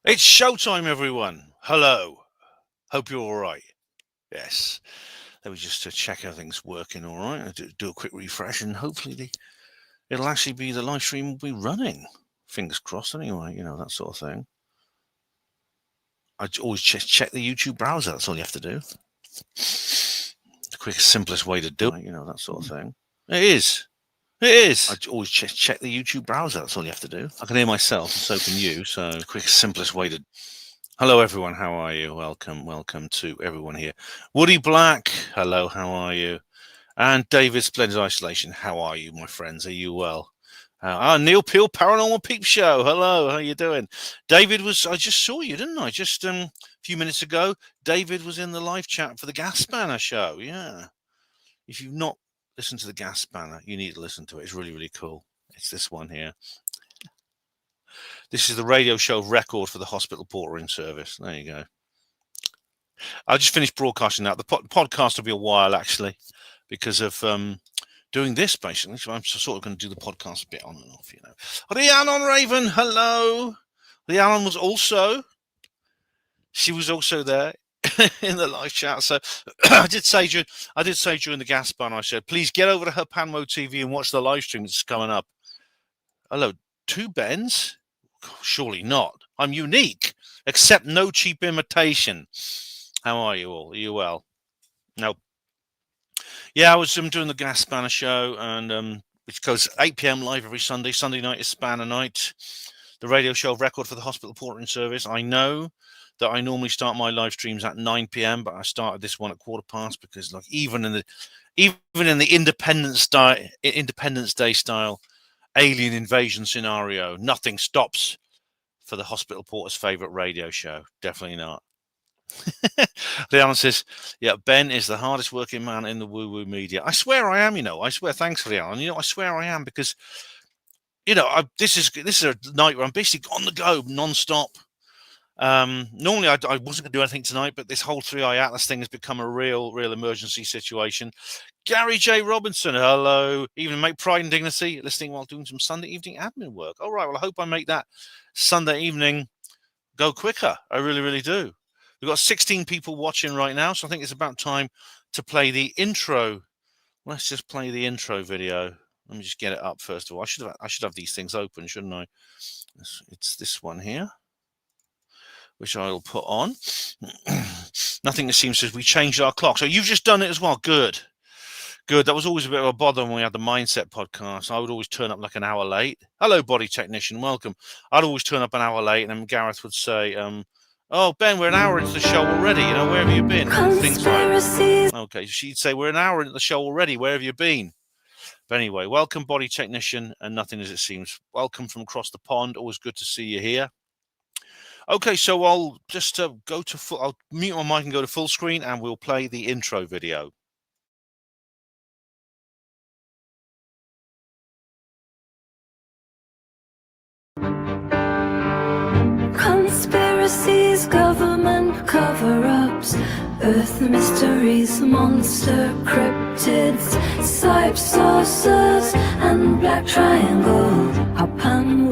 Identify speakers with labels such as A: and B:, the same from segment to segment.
A: It's showtime, everyone. Hello. Hope you're all right. Yes. Let me just check everything's working all right. I'll do a quick refresh, and hopefully it'll actually be the live stream will be running. Fingers crossed, anyway. You know, that sort of thing. I always check the YouTube browser. That's all you have to do. The quickest, simplest way to do it. You know, that sort of thing. It is. It is. I always check the YouTube browser. That's all you have to do. I can hear myself, and so can you. So the quickest, simplest way to. Hello, everyone. How are you? Welcome to everyone here. Woody Black. Hello. How are you? And David Splendid Isolation. How are you, my friends? Are you well? Neil Peel, Paranormal Peep Show. Hello. How you doing? David was. I just saw you, didn't I? Just a few minutes ago. David was in the live chat for the Gas Spanner show. Yeah. If you've not listened to the Gas Spanner, you need to listen to it. It's really, really cool. It's this one here. This is the radio show record for the hospital portering service. There you go. I just finished broadcasting that. The podcast will be a while, actually, because of doing this, basically. So I'm sort of going to do the podcast a bit on and off, you know. Rhiannon Raven, hello. Rhiannon was also there in the live chat. So I did say during the gas ban, I said, please get over to her Panmo TV and watch the live stream that's coming up. Hello, 2 Bens? Surely not. I'm unique. Accept no cheap imitation. How are you all? Are you well? No. Yeah, I was doing the Gas Spanner show, and which goes 8 p.m. live every Sunday. Sunday night is Spanner night. The radio show record for the hospital portering service. I know that I normally start my live streams at 9 p.m., but I started this one at 1:15 because, like, even in the Independence Day style alien invasion scenario, nothing stops for the hospital porter's favorite radio show. Definitely not. Leon says, yeah, Ben is the hardest working man in the woo-woo media. I swear I am, you know. I swear, thanks, Leon. You know, I swear I am, because, you know, this is a night where I'm basically on the go non-stop. Normally I wasn't going to do anything tonight, but this whole 3i Atlas thing has become a real emergency situation. Gary J. Robinson, hello. Even make Pride and Dignity listening while doing some Sunday evening admin work. All right, well, I hope I make that Sunday evening go quicker. I really do. We've got 16 people watching right now, so I think it's about time to play the intro. Let's just play the intro video. Let me just get it up first of all. I should have these things open, shouldn't I? It's this one here, which I'll put on. Nothing that seems says we changed our clock. So you've just done it as well. Good. That was always a bit of a bother when we had the Mindset podcast. I would always turn up like an hour late. Hello, body technician. Welcome. I'd always turn up an hour late, and then Gareth would say, oh, Ben, we're an hour into the show already. You know, where have you been? Things like, okay, she'd say, we're an hour into the show already. Where have you been? But anyway, welcome, body technician, and nothing as it seems. Welcome from across the pond. Always good to see you here. Okay, so I'll just I'll mute my mic and go to full screen, and we'll play the intro video.
B: Conspiracies, government cover-ups, Earth mysteries, monster cryptids, cyber saucers, and black triangle, up and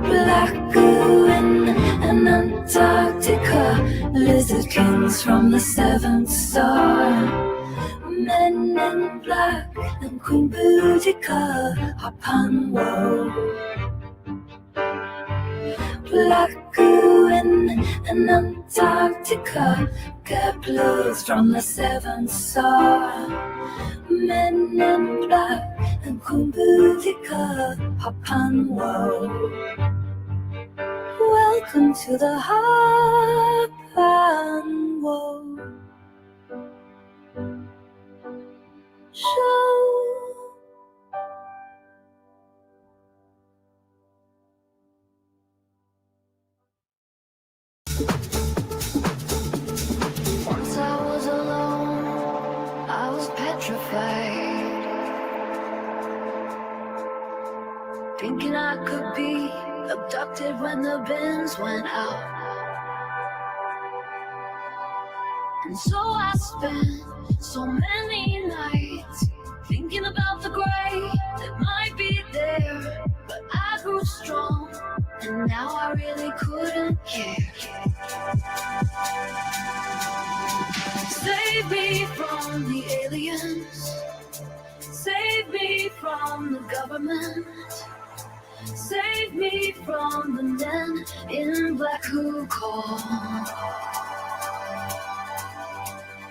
B: black goo in Antarctica, lizard kings from the 7th star, men in black and Queen Boudica, up and black goo in Antarctica, Keplers from the 7th star, men in black and Queen Boudica, Papan Welcome to the Papan Show. Once I was alone, I was petrified, thinking I could be abducted when the bins went out. And so I spent so many nights thinking about the gray that might be there. But I grew strong moment. Save me from the men in black who call.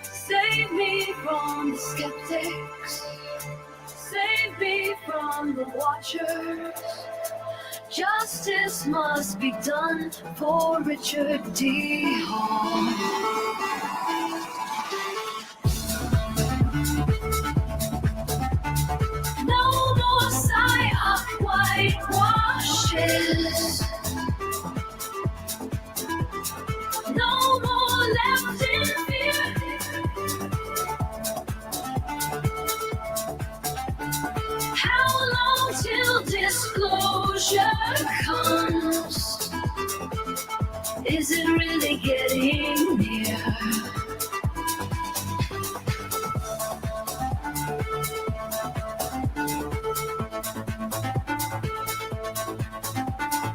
B: Save me from the skeptics. Save me from the watchers. Justice must be done for Richard D. Hall. No more psyop whitewashes. No more left in fear. How long till disclosure comes? Is it really getting near?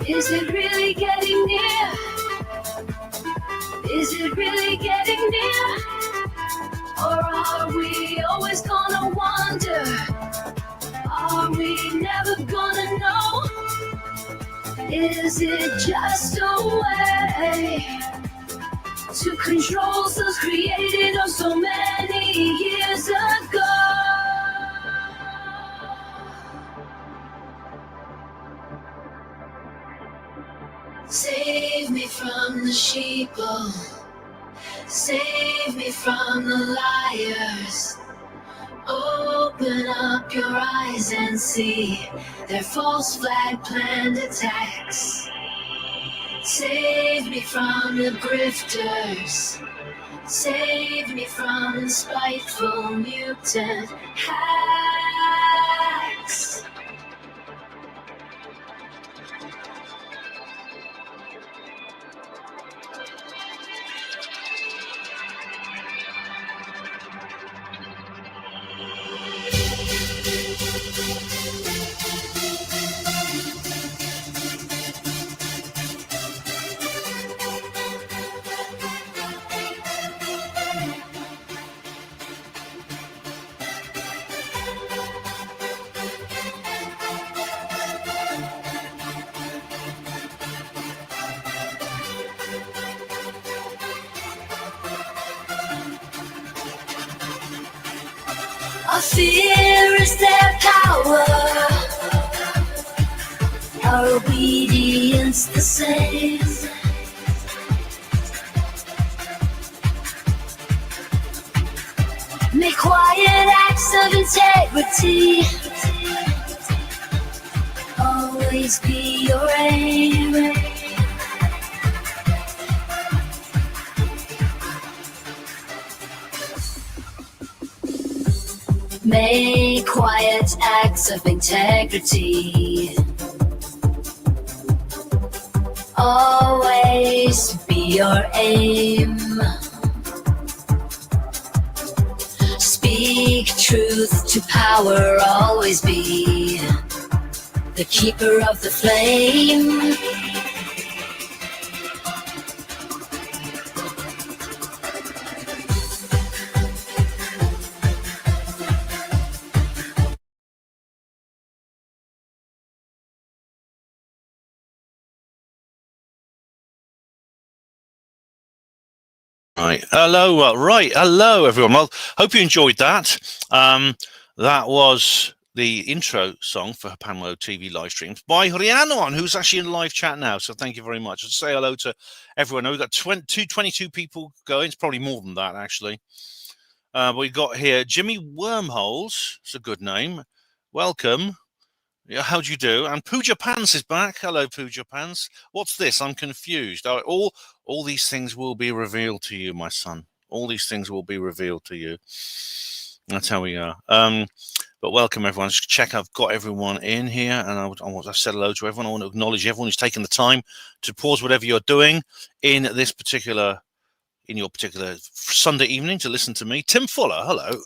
B: Is it really getting near? Is it really getting near? Or are we always gonna wonder? Are we never gonna know? Is it just a way to control souls created oh so many years ago? Save me from the sheeple. Save me from the liars. Open up your eyes and see their false flag planned attacks. Save me from the grifters. Save me from the spiteful mutant hacks. Our fear is their power, our obedience the same. Make quiet acts of integrity always be your aim. Make quiet acts of integrity always be your aim. Speak truth to power, always be the keeper of the flame.
A: Right. Hello, everyone. Well, hope you enjoyed that. That was the intro song for Panmo TV live streams by Rhiannon, who's actually in live chat now. So thank you very much. I'll say hello to everyone. We've got 22 people going. It's probably more than that, actually. We've got here Jimmy Wormholes. It's a good name. Welcome. Yeah, how do you do? And Pooja Pants is back. Hello, Pooja Pants. What's this? I'm confused. All these things will be revealed to you, my son. All these things will be revealed to you. That's how we are. But welcome, everyone. Just check I've got everyone in here, and I've said hello to everyone. I want to acknowledge everyone who's taken the time to pause whatever you're doing in your particular Sunday evening to listen to me. Tim Fuller, hello.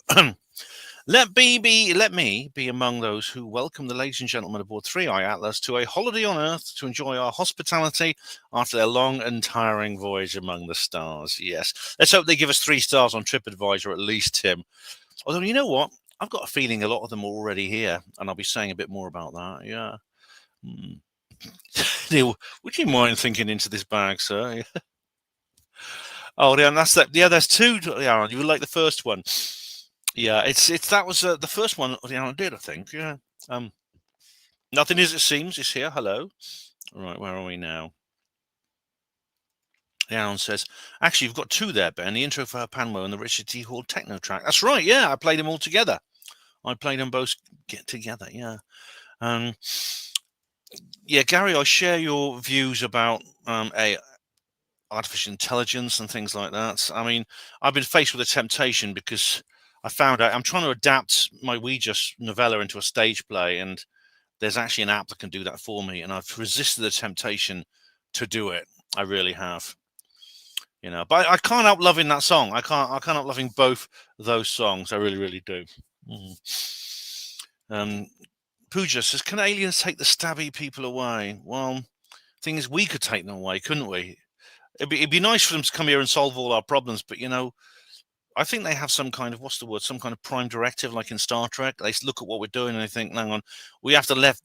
A: Let me be among those who welcome the ladies and gentlemen aboard 3i Atlas to a holiday on Earth to enjoy our hospitality after their long and tiring voyage among the stars. Yes. Let's hope they give us 3 stars on TripAdvisor at least, Tim. Although, you know what? I've got a feeling a lot of them are already here, and I'll be saying a bit more about that. Yeah. Neil, would you mind thinking into this bag, sir? Oh, yeah, and that's that. Yeah, there's two. Yeah, you would like the first one. Yeah, it's that was the first one. Yeah, I did, I think. Yeah. Nothing as it seems. It's here. Hello. All right, where are we now? Alan says, actually, you've got two there, Ben. The intro for her Panmo and the Richard T. Hall techno track. That's right. Yeah, I played them all together. I played them both together. Yeah. Yeah, Gary, I share your views about artificial intelligence and things like that. I mean, I've been faced with a temptation because I found out I'm trying to adapt my Ouija novella into a stage play, and there's actually an app that can do that for me, and I've resisted the temptation to do it. I really have. But I can't help loving that song. I can't help loving both those songs. I really, really do. Pooja says, can aliens take the stabby people away? Well, thing is, we could take them away, couldn't we? It'd be nice for them to come here and solve all our problems, but I think they have some kind of some kind of prime directive, like in Star Trek. They look at what we're doing and they think, hang on, we have to let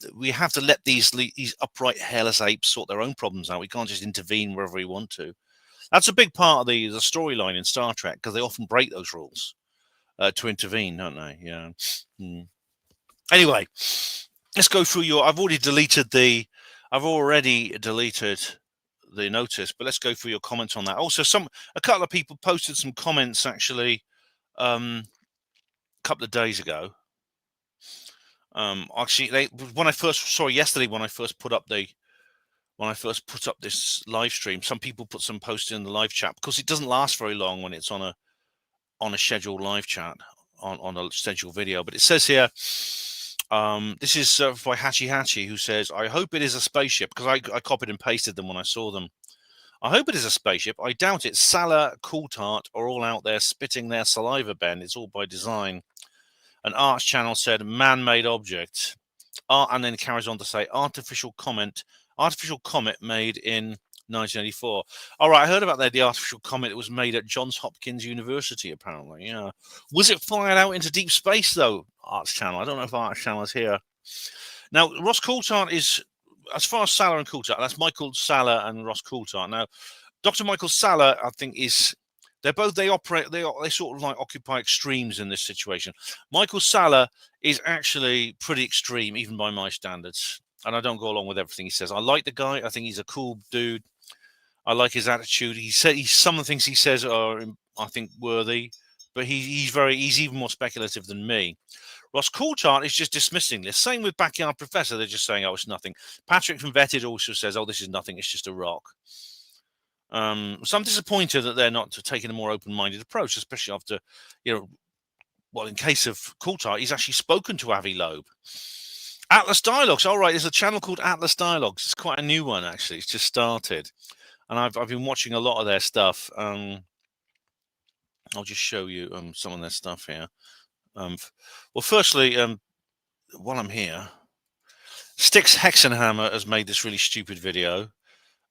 A: these upright hairless apes sort their own problems out. We can't just intervene wherever we want to. That's a big part of the storyline in Star Trek, because they often break those rules to intervene, don't they? Yeah. Anyway, let's go through I've already deleted the notice, but let's go through your comments on that. Also, a couple of people posted some comments actually a couple of days ago. Actually, when I first put up this live stream, some people put some posts in the live chat, because it doesn't last very long when it's on a scheduled live chat on a scheduled video. But it says here, this is by Hachi, who says, I hope it is a spaceship, because I copied and pasted them when I saw them. I hope it is a spaceship. I doubt it. Salah, Coulthard are all out there spitting their saliva, Ben. It's all by design. An Arts channel said, man-made object. And then carries on to say, artificial comet made in 1984. All right, I heard about the artificial comet that was made at Johns Hopkins University, apparently. Yeah. Was it fired out into deep space, though, Arts Channel? I don't know if Arts Channel is here. Now, Ross Coulthard is, as far as Salah and Coulthard, that's Michael Salah and Ross Coulthard. Now, Dr. Michael Salah, I think, they sort of like occupy extremes in this situation. Michael Salah is actually pretty extreme, even by my standards. And I don't go along with everything he says. I like the guy. I think he's a cool dude. I like his attitude. Some of the things he says are, I think, worthy, but he's even more speculative than me. Ross Coulthard is just dismissing this. Same with Backyard Professor. They're just saying, oh, it's nothing. Patrick from Vetted also says, oh, this is nothing. It's just a rock. So I'm disappointed that they're not taking a more open-minded approach, especially after, in case of Coulthard, he's actually spoken to Avi Loeb. Atlas Dialogues. All right, there's a channel called Atlas Dialogues. It's quite a new one, actually. It's just started. And I've been watching a lot of their stuff. I'll just show you some of their stuff here. Well, firstly, while I'm here, Styx Hexenhammer has made this really stupid video.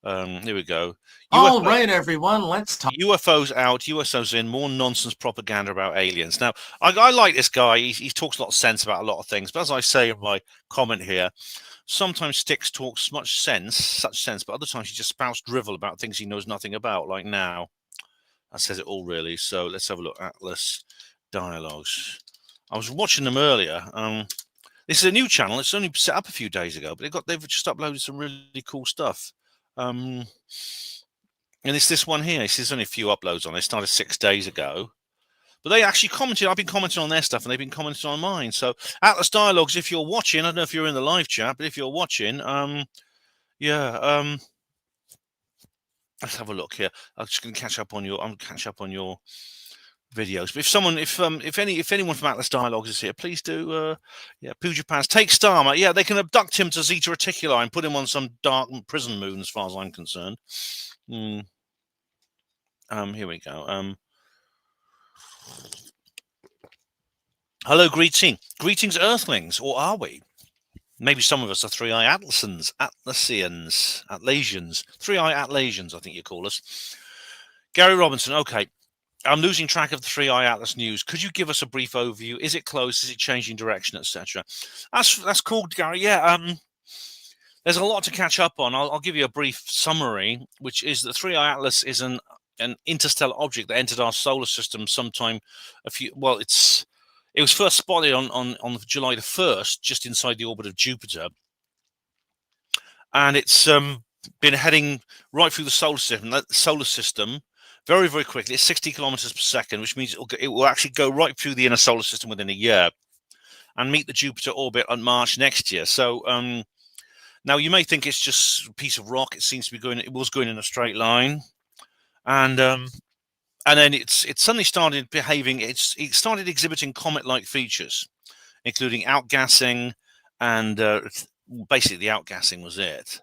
A: Here we go.
C: All right, everyone, let's talk.
A: UFOs out, USOs in, more nonsense propaganda about aliens. Now, I like this guy. He talks a lot of sense about a lot of things. But as I say in my comment here, sometimes Styx talks such sense, but other times he just spouts drivel about things he knows nothing about, like now. That says it all, really. So let's have a look. Atlas Dialogues. I was watching them earlier. This is a new channel. It's only set up a few days ago, but they've just uploaded some really cool stuff. And it's this one here. There's only a few uploads on it. It started 6 days ago. But they actually commented. I've been commenting on their stuff, and they've been commenting on mine. So Atlas Dialogues, if you're watching, I don't know if you're in the live chat, but if you're watching, let's have a look here. I'm just going to catch up on your videos. But if anyone from Atlas Dialogues is here, please do. Pooja Pants, take Starmer. Yeah, they can abduct him to Zeta Reticuli and put him on some dark prison moon, as far as I'm concerned. Here we go. Hello, greetings, Earthlings, or are we? Maybe some of us are three-eye Atlasians, 3-eye Atlasians, I think you call us. Gary Robinson, okay. I'm losing track of the 3i Atlas news. Could you give us a brief overview? Is it close? Is it changing direction, etc.? That's cool, Gary. Yeah. There's a lot to catch up on. I'll give you a brief summary, which is that 3i Atlas is an interstellar object that entered our solar system sometime it was first spotted on July the 1st, just inside the orbit of Jupiter, and it's been heading right through the solar system very, very quickly. It's 60 kilometers per second, which means it will actually go right through the inner solar system within a year and meet the Jupiter orbit on March next year. So now you may think it's just a piece of rock. It seems to be it was going in a straight line, and then it suddenly started behaving. It started exhibiting comet-like features, including outgassing, and basically the outgassing was it.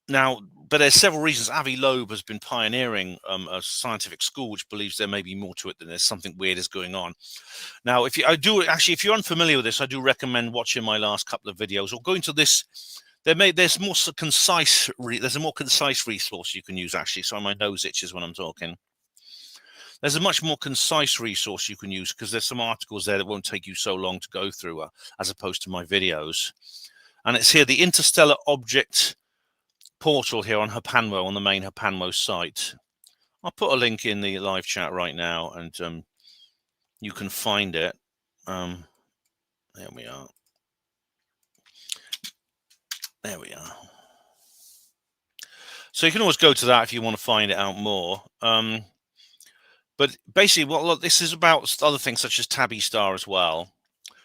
A: Now, but there's several reasons. Avi Loeb has been pioneering a scientific school which believes there may be more to it than there's something weird is going on. Now, if you're unfamiliar with this, I do recommend watching my last couple of videos or going to this. There's a more concise resource you can use, actually. So my nose itches when I'm talking. There's a much more concise resource you can use because there's some articles there that won't take you so long to go through as opposed to my videos. And it's here, the Interstellar Object portal here on Hapanwo, on the main Hapanwo site. I'll put a link in the live chat right now, and you can find it. There we are. There we are. So you can always go to that if you want to find it out more. But basically, this is about other things such as Tabby Star as well.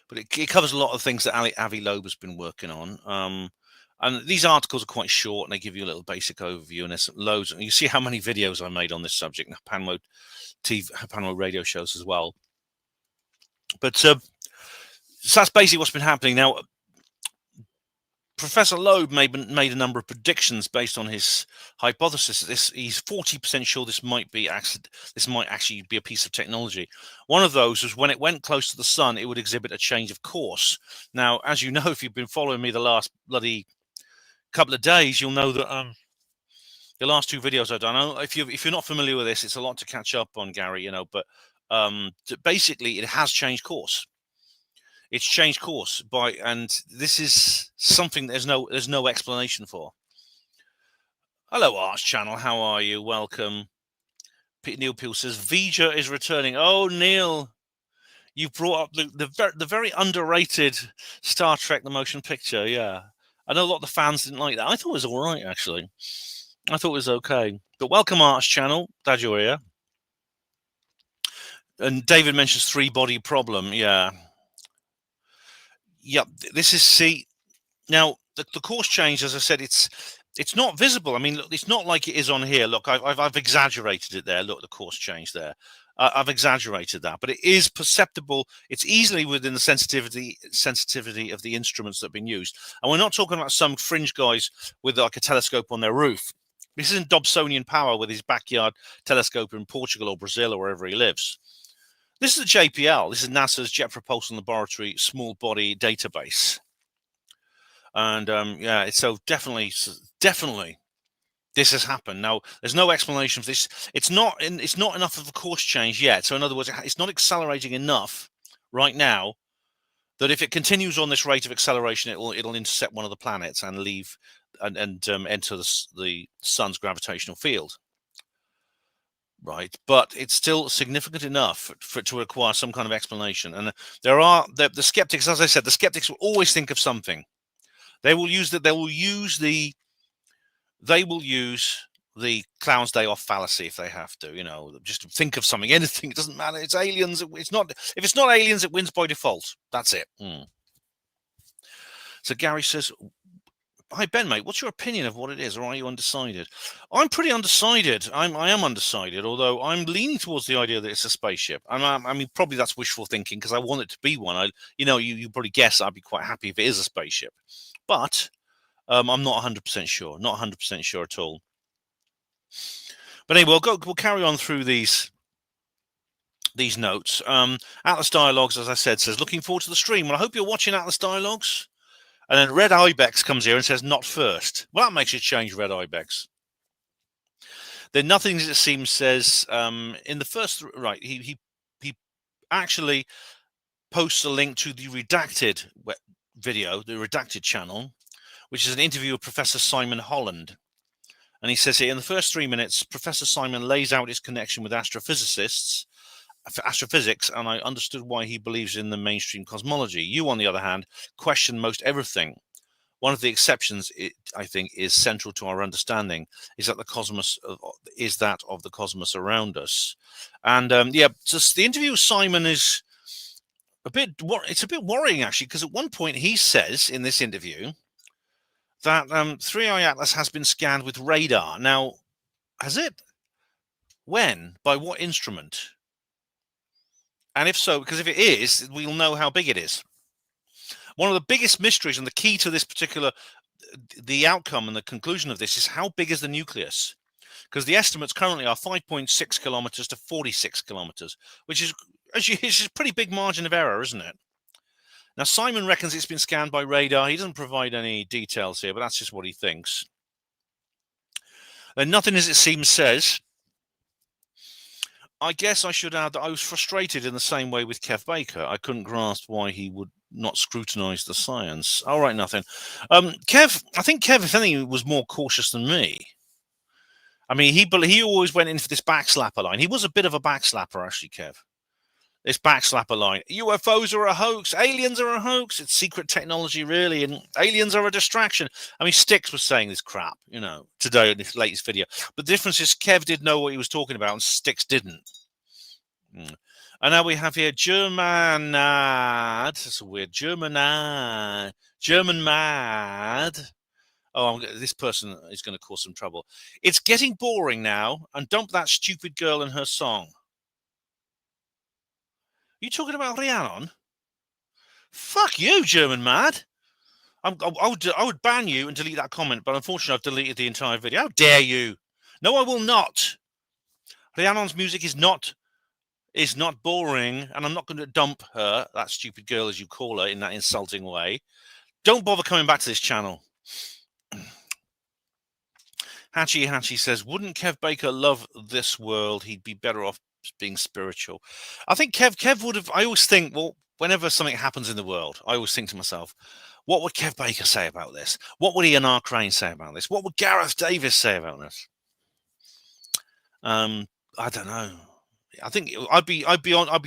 A: But it covers a lot of things that Avi Loeb has been working on. And these articles are quite short, and they give you a little basic overview, and there's loads. And you see how many videos I made on this subject, and Hapanwo radio shows as well. But so that's basically what's been happening. Now, Professor Loeb made a number of predictions based on his hypothesis. He's 40% sure this might actually be a piece of technology. One of those was when it went close to the sun, it would exhibit a change of course. Now, as you know, if you've been following me the last bloody couple of days, you'll know that the last two videos I've done. If you're not familiar with this, it's a lot to catch up on, Gary. But basically, it has changed course. It's changed course and this is something there's no explanation for. Hello, Arch Channel. How are you? Welcome. Neil Peel says Vija is returning. Oh, Neil, you brought up the very underrated Star Trek: The Motion Picture. Yeah, I know a lot of the fans didn't like that. I thought it was all right, actually. I thought it was okay. But welcome, Arch Channel. Glad you're here. And David mentions 3-body problem. Yeah. Yep, this is now the course change. As I said, it's not visible. I mean, look, it's not like it is on here. Look, I've exaggerated it there. Look, the course change there. I've exaggerated that, but it is perceptible. It's easily within the sensitivity of the instruments that have been used. And we're not talking about some fringe guys with like a telescope on their roof. This isn't Dobsonian Power with his backyard telescope in Portugal or Brazil or wherever he lives. This is the JPL. This is NASA's Jet Propulsion Laboratory Small Body Database. And yeah, so definitely, this has happened. Now, there's no explanation for this. It's not enough of a course change yet. So in other words, it's not accelerating enough right now that if it continues on this rate of acceleration, it'll intercept one of the planets and leave and enter the sun's gravitational field. Right, but it's still significant enough for it to require some kind of explanation. And there are the skeptics, as I said, the skeptics will always think of something. They will use the clown's day off fallacy if they have to. Just think of something, anything. It doesn't matter. It's aliens. It's not. If it's not aliens, it wins by default. That's it. So Gary says, hi, Ben, mate, what's your opinion of what it is, or are you undecided? I'm pretty undecided. I am undecided, although I'm leaning towards the idea that it's a spaceship. I mean, probably that's wishful thinking because I want it to be one. You probably guess I'd be quite happy if it is a spaceship. But I'm not 100% sure. Not 100% sure at all. But anyway, we'll carry on through these notes. Atlas Dialogues, as I said, says, looking forward to the stream. Well, I hope you're watching Atlas Dialogues. And then Red Ibex comes here and says, not first. Well, that makes you change, Red Ibex. Then nothing, as it seems, says in the first right. He actually posts a link to the redacted video, the redacted channel, which is an interview with Professor Simon Holland. And he says here, in the first 3 minutes, Professor Simon lays out his connection with astrophysics, and I understood why he believes in the mainstream cosmology. You, on the other hand, question most everything. One of the exceptions, I think, is central to our understanding, is that the cosmos is that of the cosmos around us. And just the interview with Simon is it's a bit worrying, actually, because at one point he says in this interview that 3i Atlas has been scanned with radar. Now, has it? When? By what instrument? And if so, because if it is, we'll know how big it is. One of the biggest mysteries and the key to this particular, the outcome and the conclusion of this is how big is the nucleus? Because the estimates currently are 5.6 kilometers to 46 kilometers, which is a pretty big margin of error, isn't it? Now, Simon reckons it's been scanned by radar. He doesn't provide any details here, but that's just what he thinks. And nothing, as it seems, says. I guess I should add that I was frustrated in the same way with Kev Baker. I couldn't grasp why he would not scrutinise the science. All right, nothing. Kev, I think Kev, if anything, was more cautious than me. I mean, he always went in for this backslapper line. He was a bit of a backslapper, actually, Kev. This backslapper line. UFOs are a hoax. Aliens are a hoax. It's secret technology, really. And aliens are a distraction. I mean, Styx was saying this crap, today in his latest video. But the difference is Kev did know what he was talking about and Styx didn't. And now we have here German mad. That's a weird German mad. Oh, this person is going to cause some trouble. It's getting boring now, and dump that stupid girl and her song. You talking about Rhiannon? Fuck you, German mad. I would ban you and delete that comment, but unfortunately I've deleted the entire video. How dare you? No, I will not. Rhiannon's music is not boring, and I'm not going to dump her, that stupid girl as you call her, in that insulting way. Don't bother coming back to this channel. Hatchie says, wouldn't Kev Baker love this world? He'd be better off being spiritual. I think Kev would have. I always think, well, whenever something happens in the world, I always think to myself, what would Kev Baker say about this? What would Ian R. Crane say about this? What would Gareth Davis say about this? I don't know. I think I'd be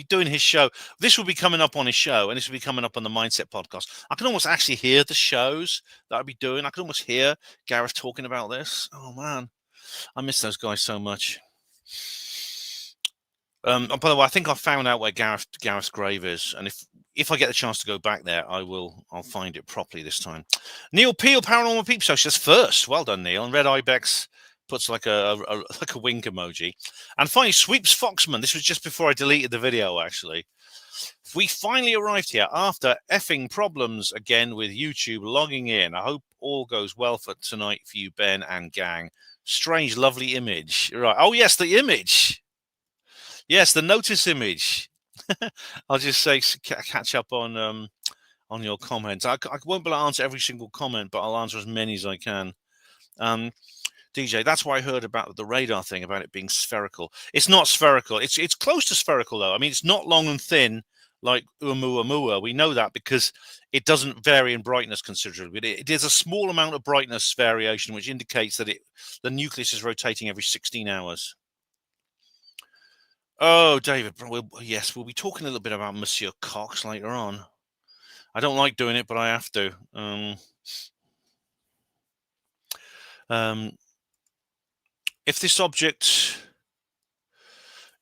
A: doing his show. This will be coming up on his show, and this will be coming up on the Mindset podcast. I can almost actually hear the shows that I'd be doing. I can almost hear Gareth talking about this. Oh man, I miss those guys so much. By the way, I think I found out where Gareth's grave is, and if I get the chance to go back there, I'll find it properly this time. Neil Peel, Paranormal Peep Show, says first. Well done, Neil. And Red Ibex puts like a wink emoji. And finally, Sweeps Foxman. This was just before I deleted the video, actually. We finally arrived here after effing problems again with YouTube logging in. I hope all goes well for tonight for you, Ben and gang. Strange, lovely image. Right. Oh, yes, the image. Yes, the notice image. I'll just say catch up on your comments. I won't be able to answer every single comment, but I'll answer as many as I can. DJ, that's why I heard about the radar thing, about it being spherical. It's not spherical. It's close to spherical, though. I mean, it's not long and thin like Oumuamua. We know that because it doesn't vary in brightness considerably. There's a small amount of brightness variation, which indicates that the nucleus is rotating every 16 hours. Oh, David, yes, we'll be talking a little bit about Monsieur Cox later on. I don't like doing it, but I have to. If this object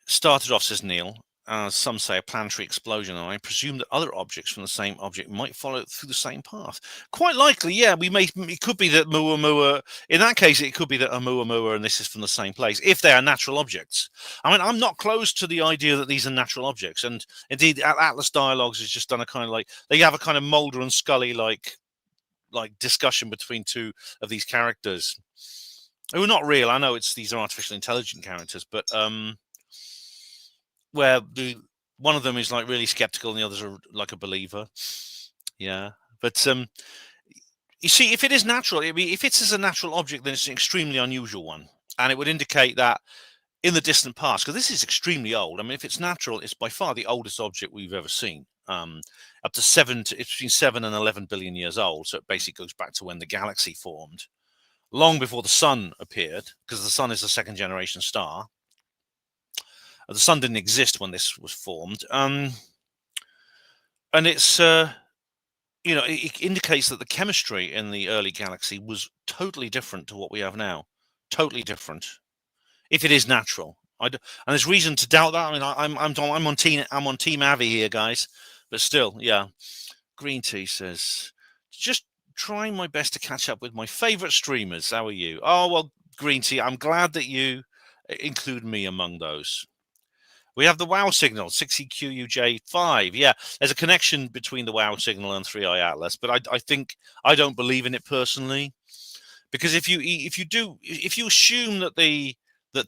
A: started off, says Neil, as some say, a planetary explosion, and I presume that other objects from the same object might follow through the same path. Quite likely, yeah. It could be that Oumuamua. In that case, it could be that Oumuamua and this is from the same place, if they are natural objects. I mean, I'm not close to the idea that these are natural objects, and indeed, Atlas Dialogues has just done a kind of like they have a kind of Mulder and Scully like discussion between two of these characters who are not real. I know these are artificial intelligent characters, but where one of them is like really skeptical and the others are like a believer. Yeah, but you see, if it is natural, I mean, if it's as a natural object, then it's an extremely unusual one. and it would indicate that in the distant past, because this is extremely old. I mean, if it's natural, it's by far the oldest object we've ever seen. Up to it's between 7 and 11 billion years old. So it basically goes back to when the galaxy formed, long before the sun appeared, because the sun is a second generation star. The sun didn't exist when this was formed. And it's, it indicates that the chemistry in the early galaxy was totally different to what we have now. Totally different. If it is natural, and there's reason to doubt that. I mean, I'm on team Avi here, guys, but still, yeah. Green Tea says, just trying my best to catch up with my favorite streamers. How are you? Oh well, Green Tea, I'm glad that you include me among those. We have the WoW signal 60QUJ5. Yeah, there's a connection between the WoW signal and 3i Atlas, but I think I don't believe in it personally, because if you assume that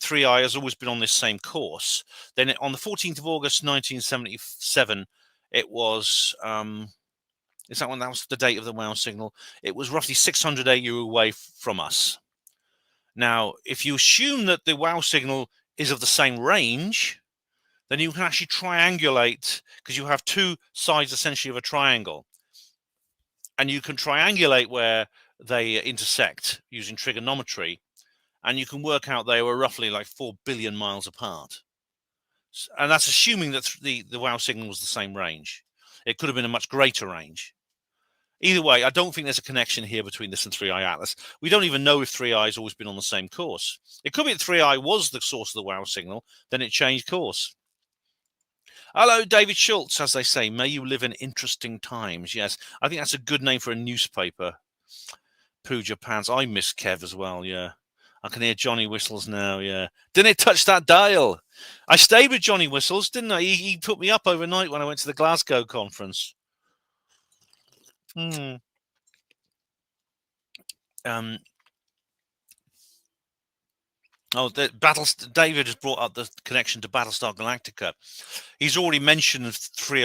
A: 3i has always been on this same course, then on the 14th of August 1977, it was, is that when that was the date of the WoW signal? It was roughly 600 AU away from us. Now, if you assume that the WoW signal is of the same range, then you can actually triangulate, because you have two sides essentially of a triangle. And you can triangulate where they intersect using trigonometry, and you can work out they were roughly like 4 billion miles apart. And that's assuming that the WoW signal was the same range. It could have been a much greater range. Either way, I don't think there's a connection here between this and 3i Atlas. We don't even know if 3i has always been on the same course. It could be that 3i was the source of the WoW signal, then it changed course. Hello, David Schultz, as they say. May you live in interesting times. Yes, I think that's a good name for a newspaper. Pooja Pants. I miss Kev as well, yeah. I can hear Johnny Whistles now, yeah. Didn't it touch that dial? I stayed with Johnny Whistles, didn't I? He put me up overnight when I went to the Glasgow conference. David has brought up the connection to Battlestar Galactica. He's already mentioned Three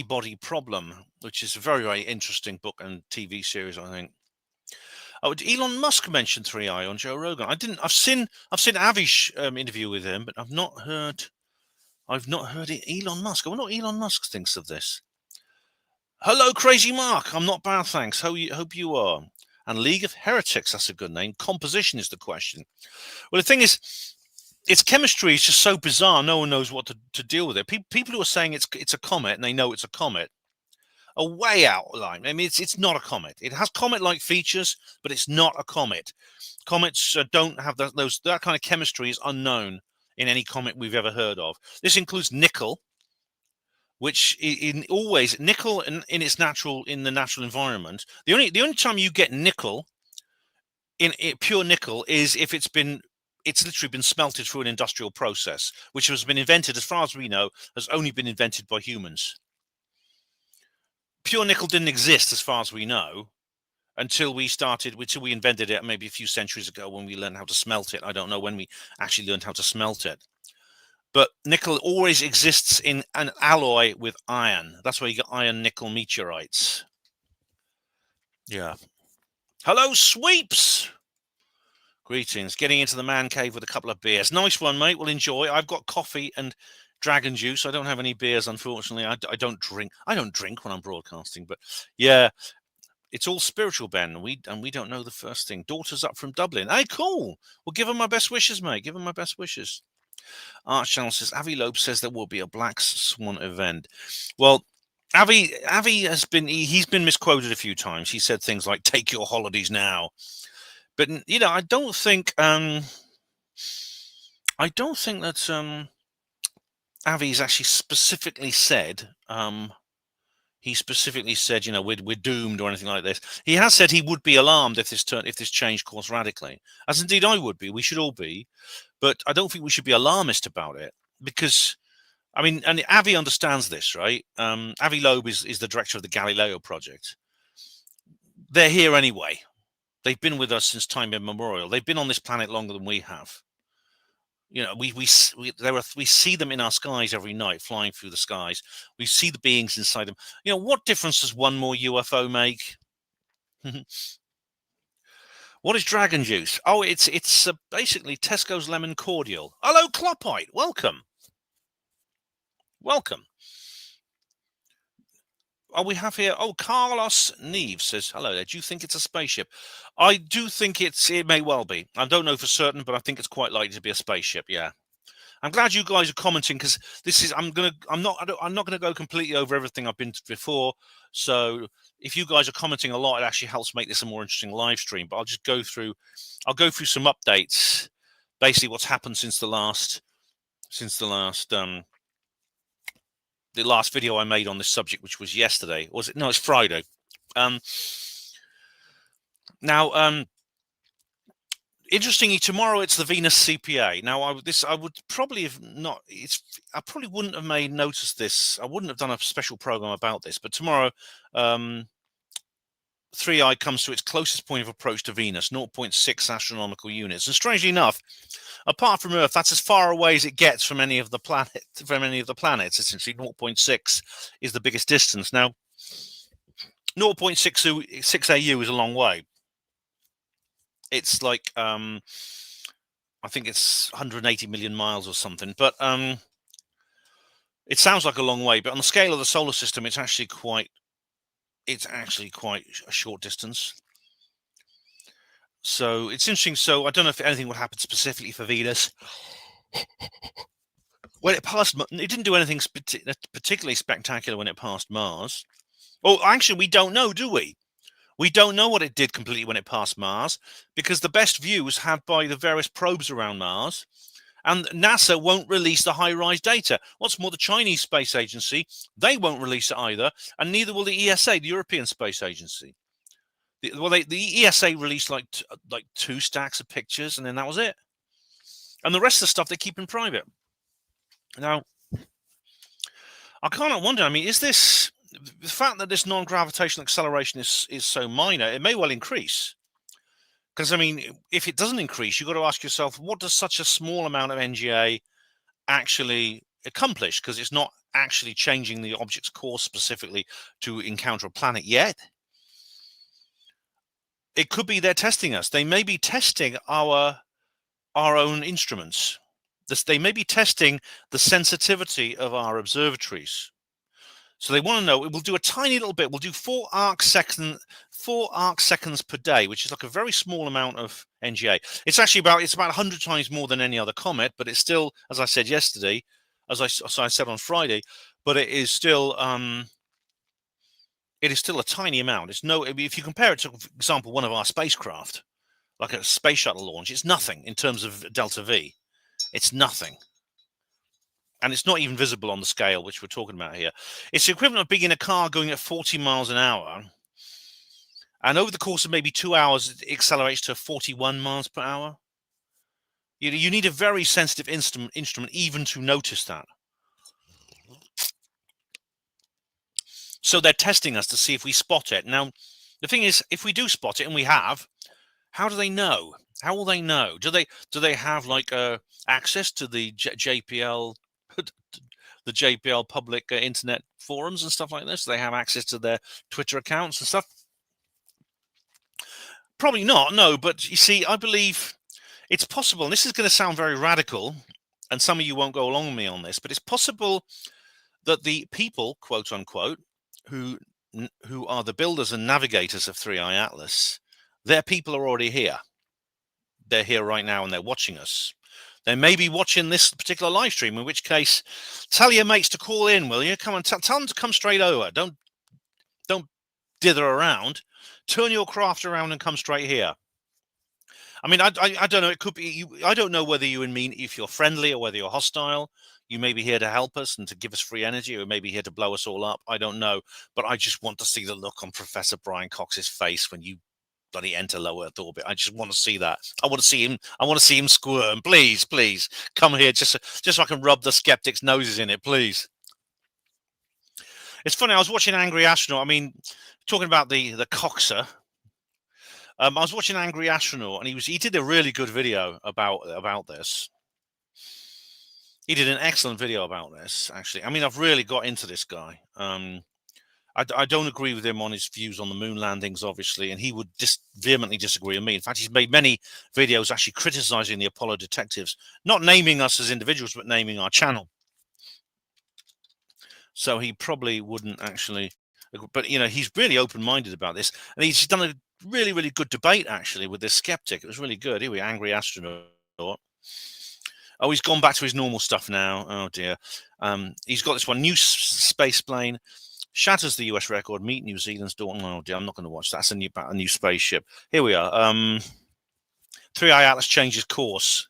A: Body Problem, which is a very, very interesting book and TV series, I think. Oh, Elon Musk mentioned 3i on Joe Rogan. I've seen Avi's interview with him, but I've not heard Elon Musk. I wonder what Elon Musk thinks of this. Hello, Crazy Mark. I'm not bad, thanks. Hope you are. And League of Heretics, that's a good name. Composition is the question. Well, the thing is, its chemistry is just so bizarre. No one knows what to deal with it. People who are saying it's a comet and they know it's a comet are way out of line. I mean, it's not a comet. It has comet-like features, but it's not a comet. Comets don't have that kind of chemistry is unknown in any comet we've ever heard of. This includes nickel, which nickel in the natural environment. The only time you get nickel in pure nickel is if it's literally been smelted through an industrial process, which has been invented, as far as we know, has only been invented by humans. Pure nickel didn't exist, as far as we know, until we invented it maybe a few centuries ago when we learned how to smelt it. I don't know when we actually learned how to smelt it. But nickel always exists in an alloy with iron. That's why you get iron nickel meteorites. Yeah. Hello, Sweeps. Greetings. Getting into the man cave with a couple of beers. Nice one, mate. We'll enjoy. I've got coffee and dragon juice. I don't have any beers, unfortunately. I don't drink. I don't drink when I'm broadcasting. But yeah, it's all spiritual, Ben. We don't know the first thing. Daughter's up from Dublin. Hey, cool. Well, give her my best wishes, mate. Give her my best wishes. Arch Channel says, Avi Loeb says there will be a Black Swan event. Well, Avi has been, he's been misquoted a few times. He said things like, take your holidays now. But, I don't think that Avi's actually specifically said, we're doomed or anything like this. He has said he would be alarmed if this changed course radically, as indeed I would be. We should all be. But I don't think we should be alarmist about it, because, I mean, and Avi understands this, right? Avi Loeb is the director of the Galileo project. They're here anyway. They've been with us since time immemorial. They've been on this planet longer than we have. We see them in our skies every night, flying through the skies. We see the beings inside them. What difference does one more UFO make? What is dragon juice? Oh, it's basically Tesco's lemon cordial. Hello, Kloppite. Welcome. Welcome. Oh, we have here. Oh, Carlos Neve says, hello there. Do you think it's a spaceship? I do think it may well be. I don't know for certain, but I think it's quite likely to be a spaceship. Yeah. I'm glad you guys are commenting because this is. I'm not gonna go completely over everything I've been to before. So if you guys are commenting a lot, it actually helps make this a more interesting live stream. But I'll just go through. I'll go through some updates. Basically, what's happened since the last the last video I made on this subject, which was yesterday. Was it? No, it's Friday. Now, interestingly, tomorrow it's the Venus CPA. Now, I would probably have not. I probably wouldn't have noticed this. I wouldn't have done a special program about this. But tomorrow, 3i comes to its closest point of approach to Venus, 0.6 astronomical units. And strangely enough, apart from Earth, that's as far away as it gets from any of the planets. Essentially, 0.6 is the biggest distance. Now, 0.6 AU is a long way. It's like I think it's 180 million miles or something, but it sounds like a long way. But on the scale of the solar system, it's actually quite a short distance. So it's interesting. So I don't know if anything would happen specifically for Venus. When it passed, it didn't do anything particularly spectacular when it passed Mars. Oh, actually, we don't know, do we? We don't know what it did completely when it passed Mars because the best view was had by the various probes around Mars, and NASA won't release the high-rise data. What's more, the Chinese Space Agency, they won't release it either, and neither will the ESA, the European Space Agency. The ESA released like 2 stacks of pictures, and then that was it. And the rest of the stuff they keep in private. Now, I can't wonder. I mean, is this the fact that this non-gravitational acceleration is so minor? It may well increase. Because I mean, if it doesn't increase, you've got to ask yourself, what does such a small amount of NGA actually accomplish? Because it's not actually changing the object's course specifically to encounter a planet yet. It could be they're testing us. They may be testing our own instruments. They may be testing the sensitivity of our observatories. So they want to know. It will do a tiny little bit. We'll do 4 arc seconds per day, which is like a very small amount of NGA. It's actually about 100 times more than any other comet, but it's still, as I said yesterday, as I said on Friday, but it is still a tiny amount. It's no. If you compare it to, for example, one of our spacecraft, like a space shuttle launch, it's nothing in terms of delta V. It's nothing. And it's not even visible on the scale, which we're talking about here. It's the equivalent of being in a car going at 40 miles an hour. And over the course of maybe 2 hours, it accelerates to 41 miles per hour. You need a very sensitive instrument even to notice that. So they're testing us to see if we spot it. Now, the thing is, if we do spot it, and we have, how do they know? How will they know? Do they have like access to the JPL the JPL public internet forums and stuff like this? Do they have access to their Twitter accounts and stuff? Probably not, no. But you see, I believe it's possible, and this is going to sound very radical, and some of you won't go along with me on this, but it's possible that the people, quote unquote, who are the builders and navigators of 3i Atlas, their people are already here. They're here right now, and they're watching us. They may be watching this particular live stream, in which case, tell your mates to call in, will you? Come on, tell them to come straight over. Don't dither around. Turn your craft around and come straight here. I mean, I don't know. It could be you. I don't know whether you and me, if you're friendly or whether you're hostile. You may be here to help us and to give us free energy, or maybe here to blow us all up. I don't know. But I just want to see the look on Professor Brian Cox's face when you bloody enter low Earth orbit. I just want to see that. I want to see him. I want to see him squirm. Please, please come here, just so I can rub the skeptics' noses in it, please. It's funny. I was watching Angry Astronaut. I mean, talking about the Coxer. I was watching Angry Astronaut, and he did a really good video about this. He did an excellent video about this, actually. I mean, I've really got into this guy. I don't agree with him on his views on the moon landings, obviously, and he would vehemently disagree with me. In fact, he's made many videos actually criticizing the Apollo detectives, not naming us as individuals, but naming our channel. So he probably wouldn't actually, but he's really open-minded about this, and he's done a really, really good debate actually with this skeptic. It was really good. Here we angry astronaut. Oh, he's gone back to his normal stuff now. Oh dear. He's got this one new space plane. Shatters the US record. Meet New Zealand's dawn. Oh dear, I'm not going to watch that. That's a new spaceship. Here we are. 3i Atlas changes course.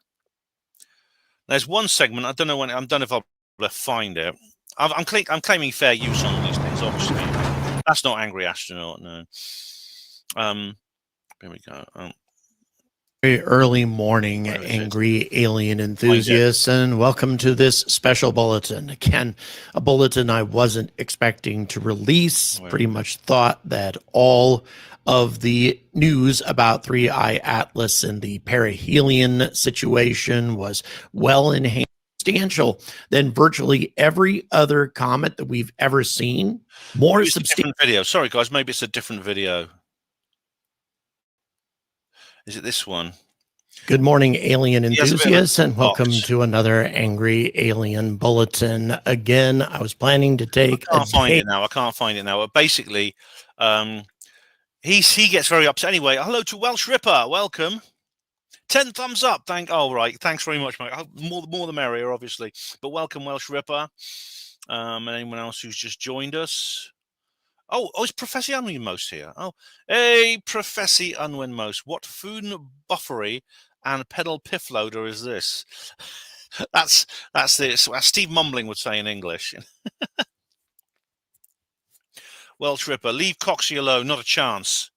A: There's one segment. I don't know when. I don't know if I'll find it. I'm claiming fair use on these things. Obviously, that's not angry astronaut. No. Here we go.
D: Very early morning, angry alien enthusiasts, and welcome to this special bulletin. Again, a bulletin I wasn't expecting to release. Pretty much thought that all of the news about 3i Atlas and the perihelion situation was well in hand, substantial than virtually every other comet that we've ever seen. More substantial
A: video. Sorry, guys. Maybe it's a different video. Is it this one?
D: Good morning, alien enthusiasts, and welcome to another Angry Alien Bulletin. Again, I was planning to take
A: I can't find it now. But basically, he gets very upset. Anyway, hello to Welsh Ripper. Welcome. 10 thumbs up. Right. Thanks very much, mate. More the merrier, obviously. But welcome, Welsh Ripper. And anyone else who's just joined us. Oh, it's Professor Unwin Most here. Oh, hey, Professor Unwin Most. What food buffery and pedal piff loader is this? that's this. As Steve Mumbling would say in English. Welsh Ripper, leave Coxie alone. Not a chance.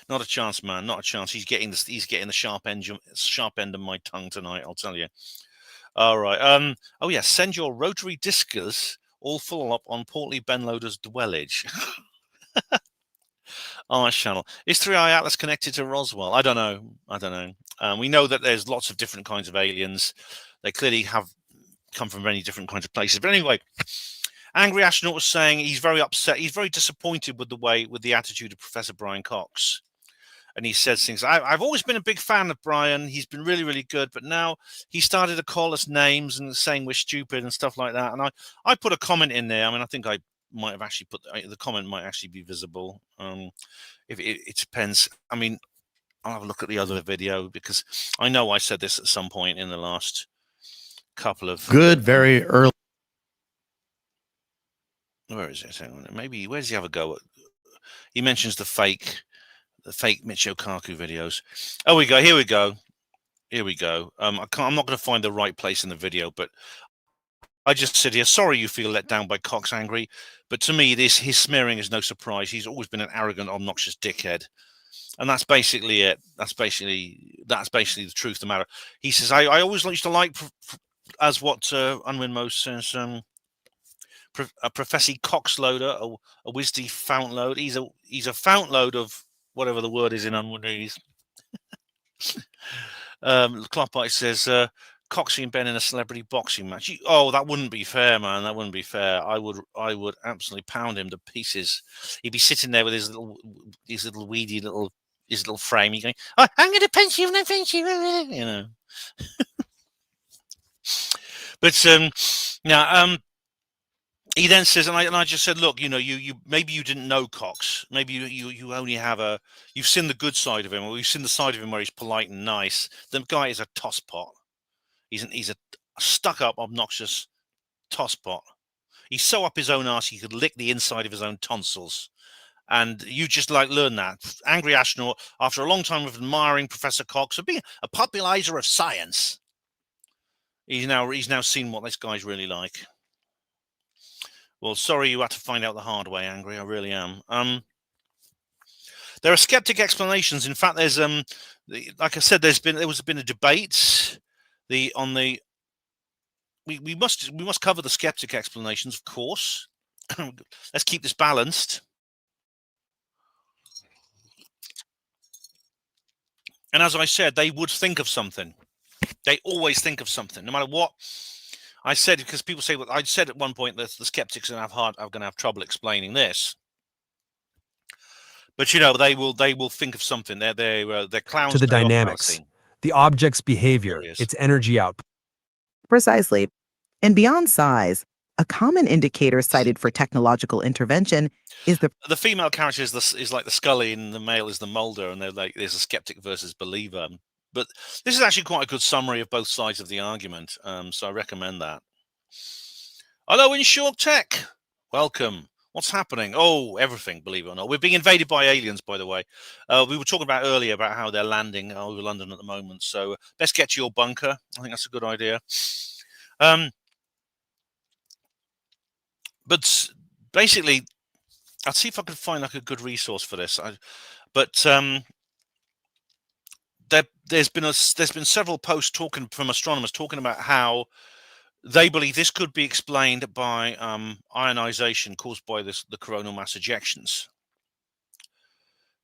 A: Not a chance, man. Not a chance. He's getting the sharp end of my tongue tonight. I'll tell you. All right. Oh yeah. Send your rotary discers all full up on Portly Benloader's dwellage. Our channel. Is 3i Atlas connected to Roswell? I don't know. We know that there's lots of different kinds of aliens. They clearly have come from many different kinds of places. But anyway, Angry Astronaut was saying he's very upset. He's very disappointed with the attitude of Professor Brian Cox. And he says things. I've always been a big fan of Brian. He's been really, really good. But now he started to call us names and saying we're stupid and stuff like that. And I put a comment in there. I mean, I think I might have actually put the comment might actually be visible. If it depends. I mean, I'll have a look at the other video because I know I said this at some point in the last couple of
D: very early.
A: Where is it? Hang on. Maybe where's the other go? He mentions the fake Michio Kaku videos. Oh, here we go. I'm not going to find the right place in the video, but I just said here, sorry you feel let down by Cox Angry, but to me, his smearing is no surprise. He's always been an arrogant, obnoxious dickhead, and that's basically it. That's basically the truth of the matter. He says, I always used to like, as what Unwin Most says, a Professor Cox loader, a Wisdy fount load. He's a fount load of whatever the word is in Unwinese. Clockbite says, Coxie and Ben in a celebrity boxing match. That wouldn't be fair, man. That wouldn't be fair. I would absolutely pound him to pieces. He'd be sitting there with his little weedy little frame. He's going, I'm going to punch you and I punch you, you know. But now, he then says, and I just said, look, you maybe you didn't know Cox. Maybe you only you've seen the good side of him, or you've seen the side of him where he's polite and nice. The guy is a tosspot. He's a stuck-up, obnoxious tosspot. He's so up his own arse he could lick the inside of his own tonsils. And you just learn that. Angry Astronaut, after a long time of admiring Professor Cox for being a popularizer of science, he's now seen what this guy's really like. Well, sorry you had to find out the hard way, Angry. I really am. There are skeptic explanations. In fact, there's like I said, there was a debate. We must cover the skeptic explanations, of course. Let's keep this balanced. And as I said, they would think of something. They always think of something, no matter what. I said, because people say, well, I said at one point that the skeptics are going to have trouble explaining this. But they will think of something. They're clowns
E: to the
A: play off
E: dynamics,
A: fallacy.
E: the object's behavior,
A: There he is.
E: its energy output.
F: Precisely. And beyond size, a common indicator cited for technological intervention is the
A: The female character is like the Scully, and the male is the Mulder, and they're like there's a skeptic versus believer. But this is actually quite a good summary of both sides of the argument, so I recommend that. Hello, Insured Tech. Welcome. What's happening? Oh, everything, believe it or not. We're being invaded by aliens, by the way. We were talking about earlier about how they're landing over London at the moment. So let's get to your bunker. I think that's a good idea. But basically, I'll see if I can find like a good resource for this. There's been several posts from astronomers talking about how they believe this could be explained by ionization caused by the coronal mass ejections,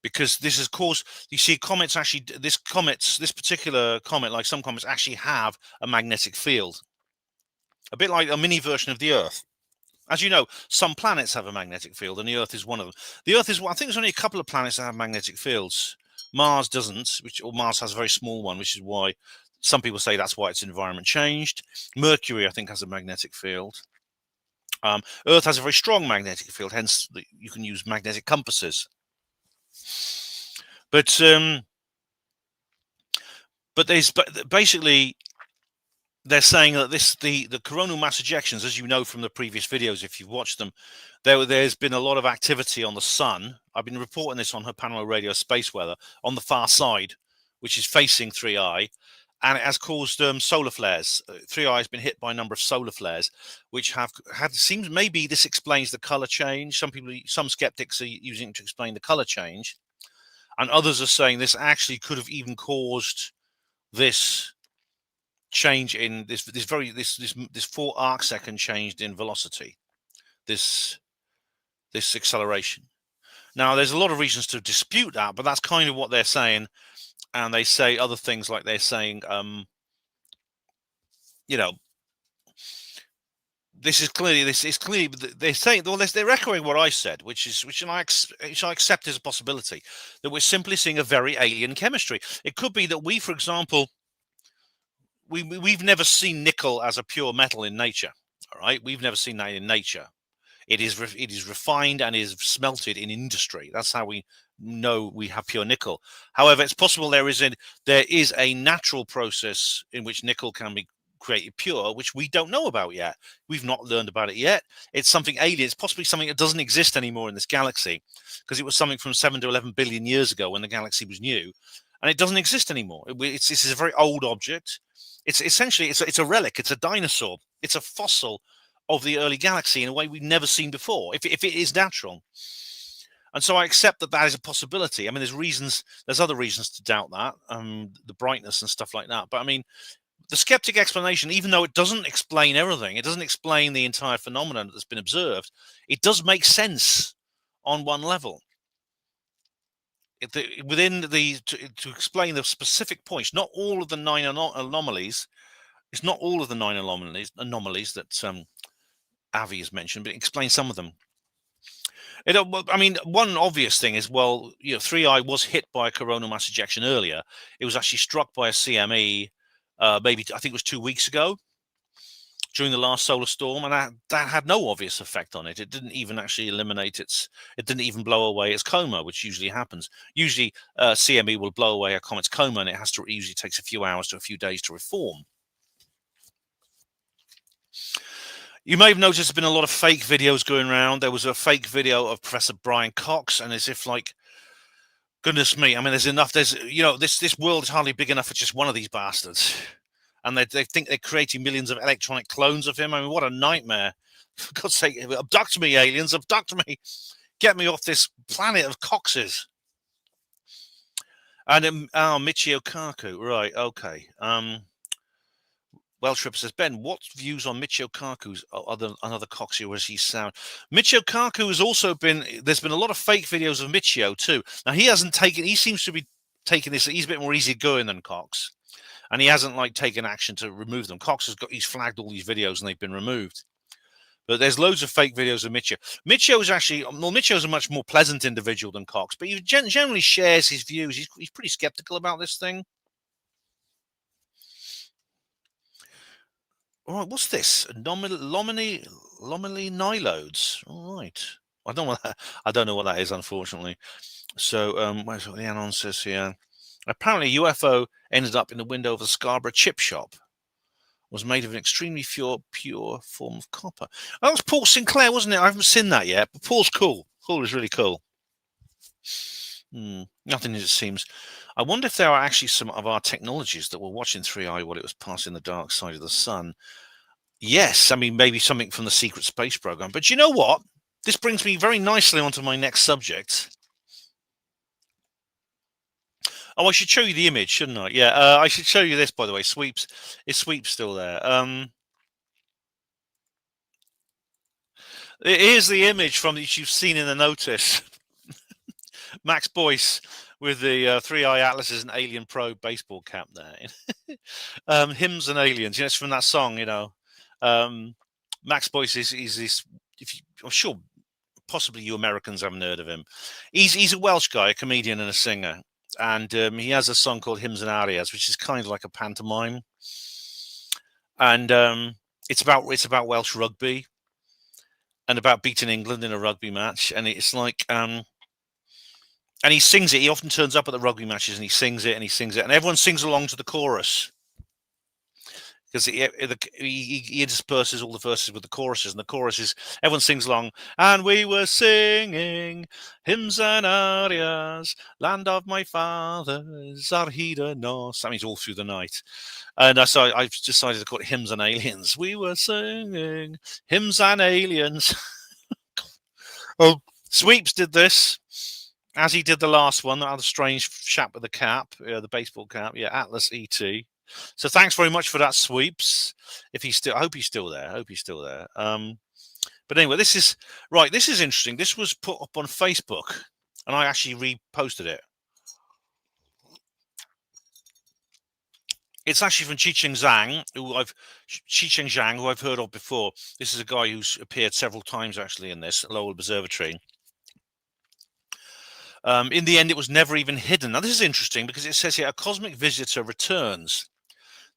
A: because this has caused, you see, comets actually, this particular comet, like some comets, actually have a magnetic field, a bit like a mini version of the Earth. As you know, some planets have a magnetic field, and the Earth is one of them. The Earth is, I think there's only a couple of planets that have magnetic fields. Mars doesn't, or Mars has a very small one, which is why some people say that's why its environment changed. Mercury, I think, has a magnetic field. Earth has a very strong magnetic field, hence you can use magnetic compasses. But basically, they're saying that the coronal mass ejections, as you know from the previous videos, if you've watched them, there's been a lot of activity on the sun. I've been reporting this on her Panama Radio Space Weather on the far side, which is facing 3i, and it has caused solar flares. 3i has been hit by a number of solar flares, which seems maybe this explains the color change. Some skeptics are using it to explain the color change, and others are saying this actually could have even caused this change in this 4 arc second change in velocity, this acceleration. Now, there's a lot of reasons to dispute that, but that's kind of what they're saying. And they say other things, like they're saying, this is clearly they're saying, well, they're echoing what I said, which I accept as a possibility, that we're simply seeing a very alien chemistry. It could be that we, for example, we've never seen nickel as a pure metal in nature. All right, we've never seen that in nature. It is refined and is smelted in industry. That's how we know we have pure nickel. However, it's possible there is a natural process in which nickel can be created pure, which we don't know about yet. We've not learned about it yet. It's something alien. It's possibly something that doesn't exist anymore in this galaxy, because it was something from 7 to 11 billion years ago when the galaxy was new, and it doesn't exist anymore. This is a very old object. It's essentially it's a relic. It's a dinosaur. It's a fossil of the early galaxy in a way we've never seen before, if it is natural. And so I accept that is a possibility. I mean, there's other reasons to doubt that, the brightness and stuff like that. But I mean, the skeptic explanation, even though it doesn't explain everything, it doesn't explain the entire phenomenon that's been observed, it does make sense on one level. To explain the specific points, not all of the 9 anomalies. It's not all of the 9 anomalies that Avi has mentioned, but explain some of them. I mean, one obvious thing is, 3i was hit by a coronal mass ejection earlier. It was actually struck by a CME, maybe I think it was 2 weeks ago, during the last solar storm, and that had no obvious effect on it. It didn't even actually eliminate it didn't even blow away its coma, which usually happens. Usually, CME will blow away a comet's coma, and it usually takes a few hours to a few days to reform. You may have noticed there's been a lot of fake videos going around. There was a fake video of Professor Brian Cox, and as if, like, goodness me, I mean, this world is hardly big enough for just one of these bastards. And they think they're creating millions of electronic clones of him. I mean, what a nightmare. For God's sake, abduct me, aliens, abduct me. Get me off this planet of Coxes. And Michio Kaku, right, okay. Welsh Ripper says, Ben, what views on Michio Kaku's another Coxie, or is he sound? Michio Kaku has also there's been a lot of fake videos of Michio too. Now, he seems to be taking this, he's a bit more easygoing than Cox. and he hasn't like taken action to remove them. Cox he's flagged all these videos and they've been removed. But there's loads of fake videos of Mitchell. Mitchell's a much more pleasant individual than Cox, but he generally shares his views. He's pretty skeptical about this thing. All right, what's this? Lomini nilodes. All right. I don't know what that is, unfortunately. So, where's what the anon says here? Apparently, UFO ended up in the window of the Scarborough chip shop. Was made of an extremely pure form of copper. Oh, that was Paul Sinclair, wasn't it? I haven't seen that yet, but Paul's cool. Paul is really cool. Nothing as it seems. I wonder if there are actually some of our technologies that were watching 3i while it was passing the dark side of the sun. Yes, I mean, maybe something from the secret space program. But you know what? This brings me very nicely onto my next subject. Oh, I should show you the image, shouldn't I? Yeah, I should show you this, by the way. Sweeps. Is Sweeps still there? Here's the image from that you've seen in the notice. Max Boyce with the 3i Atlases and Alien Pro baseball cap there. Hymns and Aliens. It's from that song, Max Boyce is this. I'm sure possibly you Americans haven't heard of him. He's a Welsh guy, a comedian and a singer. And he has a song called Hymns and Arias, which is kind of like a pantomime. And it's about Welsh rugby and about beating England in a rugby match. And it's like, and he sings it. He often turns up at the rugby matches and he sings it. And everyone sings along to the chorus. Because he disperses all the verses with the choruses, and the chorus is everyone sings along. And we were singing hymns and arias, land of my fathers, Arhida nos. That means all through the night. And so I've decided to call it Hymns and Aliens. We were singing hymns and aliens. Oh, Sweeps did this, as he did the last one. That other strange chap with the cap, the baseball cap. Yeah, Atlas ET. So thanks very much for that, Sweeps. I hope he's still there. But anyway, this is interesting. This was put up on Facebook, and I actually reposted it. It's actually from Chi-Cheng Zhang, who I've heard of before. This is a guy who's appeared several times actually in this Lowell Observatory. In the end, it was never even hidden. Now, this is interesting because it says here, a cosmic visitor returns.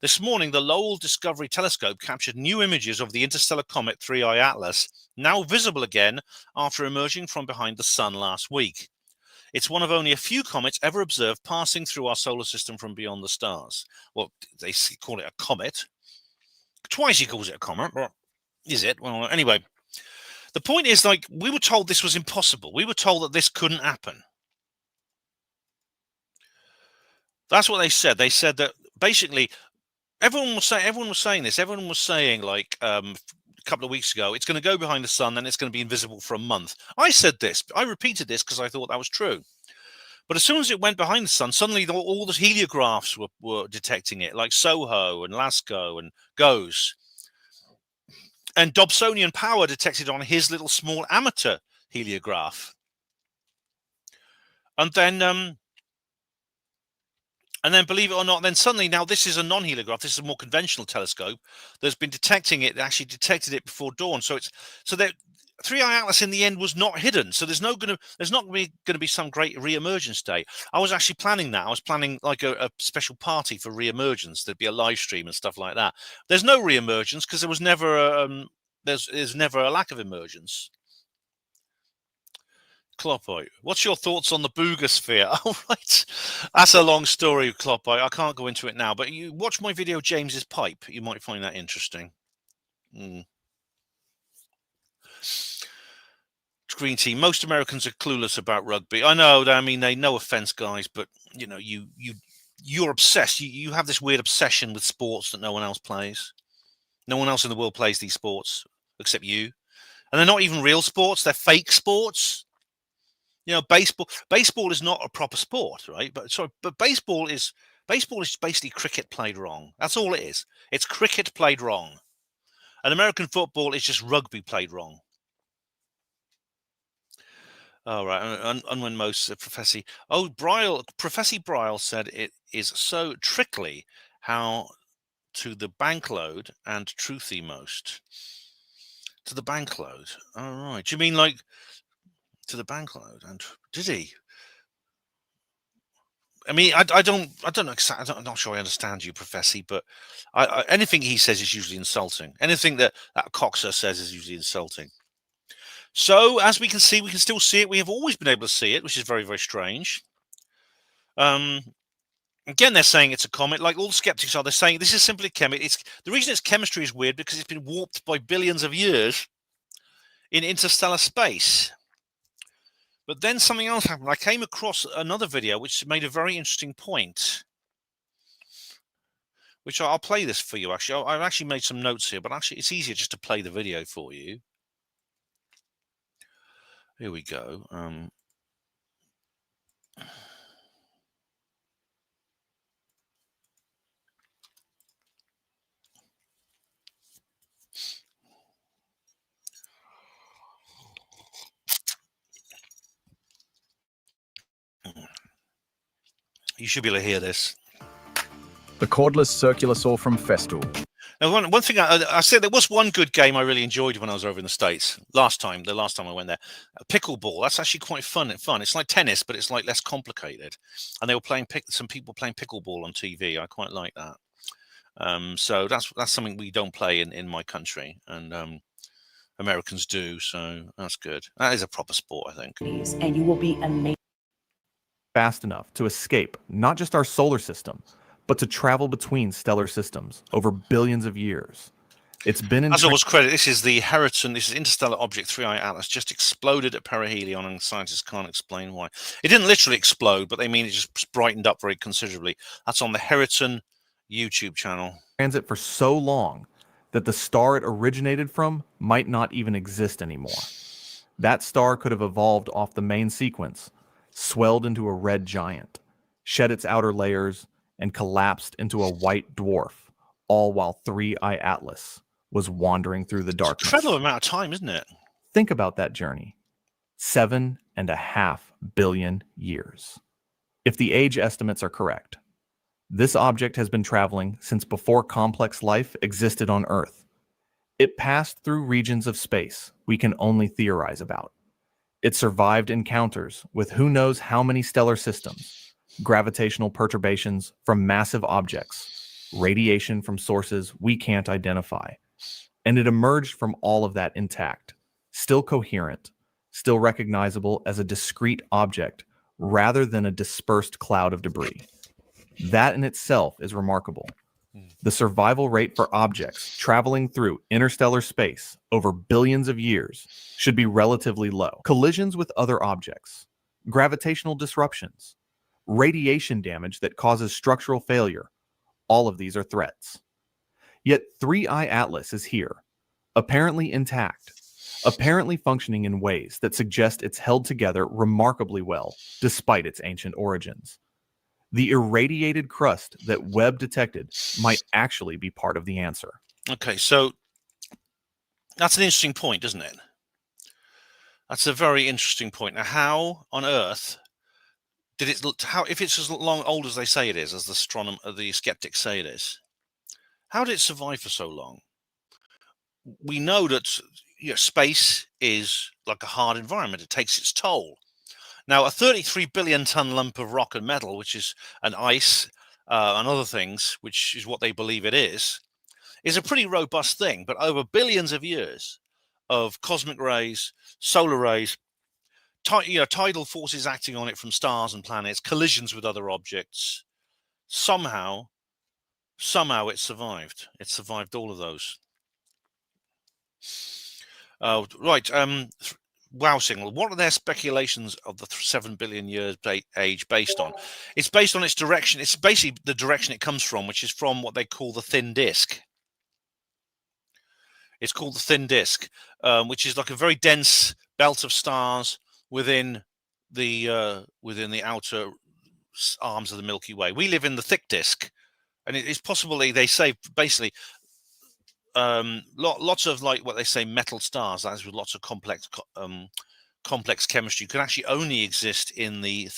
A: This morning, the Lowell Discovery Telescope captured new images of the interstellar comet 3i Atlas, now visible again after emerging from behind the sun last week. It's one of only a few comets ever observed passing through our solar system from beyond the stars. Well, they call it a comet. Twice he calls it a comet, but is it? Well, anyway, the point is, like, we were told this was impossible. We were told that this couldn't happen. That's what they said. They said that basically everyone was saying this. Everyone was saying, like, a couple of weeks ago, it's going to go behind the sun and it's going to be invisible for a month. I said this. I repeated this because I thought that was true. But as soon as it went behind the sun, suddenly all the heliographs were detecting it, like SOHO and LASCO and GOES. And Dobsonian Power detected on his little small amateur heliograph. And then, believe it or not, then suddenly now this is a non-heliograph. This is a more conventional telescope that's been detecting it. Actually detected it before dawn. So that 3i Atlas in the end was not hidden. So there's not going to be some great re-emergence day. I was actually planning that. I was planning like a special party for re-emergence. There'd be a live stream and stuff like that. There's no re-emergence because there was never there's never a lack of emergence. Kloppite, what's your thoughts on the boogosphere? Oh, right. That's a long story, Kloppite. I can't go into it now, but you watch my video, James's Pipe. You might find that interesting. Green tea. Most Americans are clueless about rugby. I know. I mean, no offense, guys, but you're obsessed. You have this weird obsession with sports that no one else plays. No one else in the world plays these sports except you, and they're not even real sports. They're fake sports. Baseball is not a proper sport, right? But baseball is basically cricket played wrong. That's all it is. It's cricket played wrong. And American football is just rugby played wrong. All right. And when most Professor Bryle said it is so trickly how to the bank load and truthy most. To the bank load. All right. Do you mean like to the bank load? And did he? I mean, I don't know exactly. I'm not sure I understand you, Professor, but anything he says is usually insulting. Anything that Coxer says is usually insulting. So, as we can see, we can still see it. We have always been able to see it, which is very, very strange. Again, they're saying it's a comet. Like all the skeptics are, they're saying this is simply a comet. It's the reason its chemistry is weird because it's been warped by billions of years in interstellar space. But then something else happened. I came across another video which made a very interesting point. Which I'll play this for you. Actually, I've actually made some notes here, but actually, it's easier just to play the video for you. Here we go. You should be able to hear this.
E: The cordless circular saw from Festool.
A: Now, one thing I said, there was one good game I really enjoyed when I was over in the States the last time I went there. Pickleball. That's actually quite fun. It's like tennis, but it's like less complicated. And they were playing some people playing pickleball on TV. I quite like that. So that's something we don't play in my country, and Americans do. So that's good. That is a proper sport, I think.
G: And you will be amazed.
H: Fast enough to escape not just our solar system, but to travel between stellar systems over billions of years. It's been in.
A: As always, credit. This is the Heriton. This is interstellar object 3I Atlas. Just exploded at perihelion, and scientists can't explain why. It didn't literally explode, but they mean it just brightened up very considerably. That's on the Heriton YouTube channel.
H: Transit for so long that the star it originated from might not even exist anymore. That star could have evolved off the main sequence, swelled into a red giant, shed its outer layers, and collapsed into a white dwarf, all while 3I Atlas was wandering through the darkness.
A: It's an incredible amount of time, isn't it?
H: Think about that journey. 7.5 billion years. If the age estimates are correct, this object has been traveling since before complex life existed on Earth. It passed through regions of space we can only theorize about. It survived encounters with who knows how many stellar systems, gravitational perturbations from massive objects, radiation from sources we can't identify. And it emerged from all of that intact, still coherent, still recognizable as a discrete object rather than a dispersed cloud of debris. That in itself is remarkable. The survival rate for objects traveling through interstellar space over billions of years should be relatively low. Collisions with other objects, gravitational disruptions, radiation damage that causes structural failure, all of these are threats. Yet 3I Atlas is here, apparently intact, apparently functioning in ways that suggest it's held together remarkably well, despite its ancient origins. The irradiated crust that Webb detected might actually be part of the answer.
A: Okay, so that's an interesting point, isn't it? That's a very interesting point. Now, how on Earth did it look? How, if it's as long old as they say it is, as the skeptics say it is, how did it survive for so long? We know that space is like a hard environment; it takes its toll. Now, a 33 billion ton lump of rock and metal, which is an ice and other things, which is what they believe it is a pretty robust thing. But over billions of years of cosmic rays, solar rays, tidal forces acting on it from stars and planets, collisions with other objects, somehow it survived. It survived all of those. Right. Wow, Signal. What are their speculations of the 7 billion years age based on? It's based on its direction. It's basically the direction it comes from, which is from what they call the thin disk. It's called the thin disk, which is like a very dense belt of stars within the outer arms of the Milky Way. We live in the thick disk, and it is possibly, they say, basically lots of, like what they say, metal stars, that is, with lots of complex chemistry, could actually only exist in the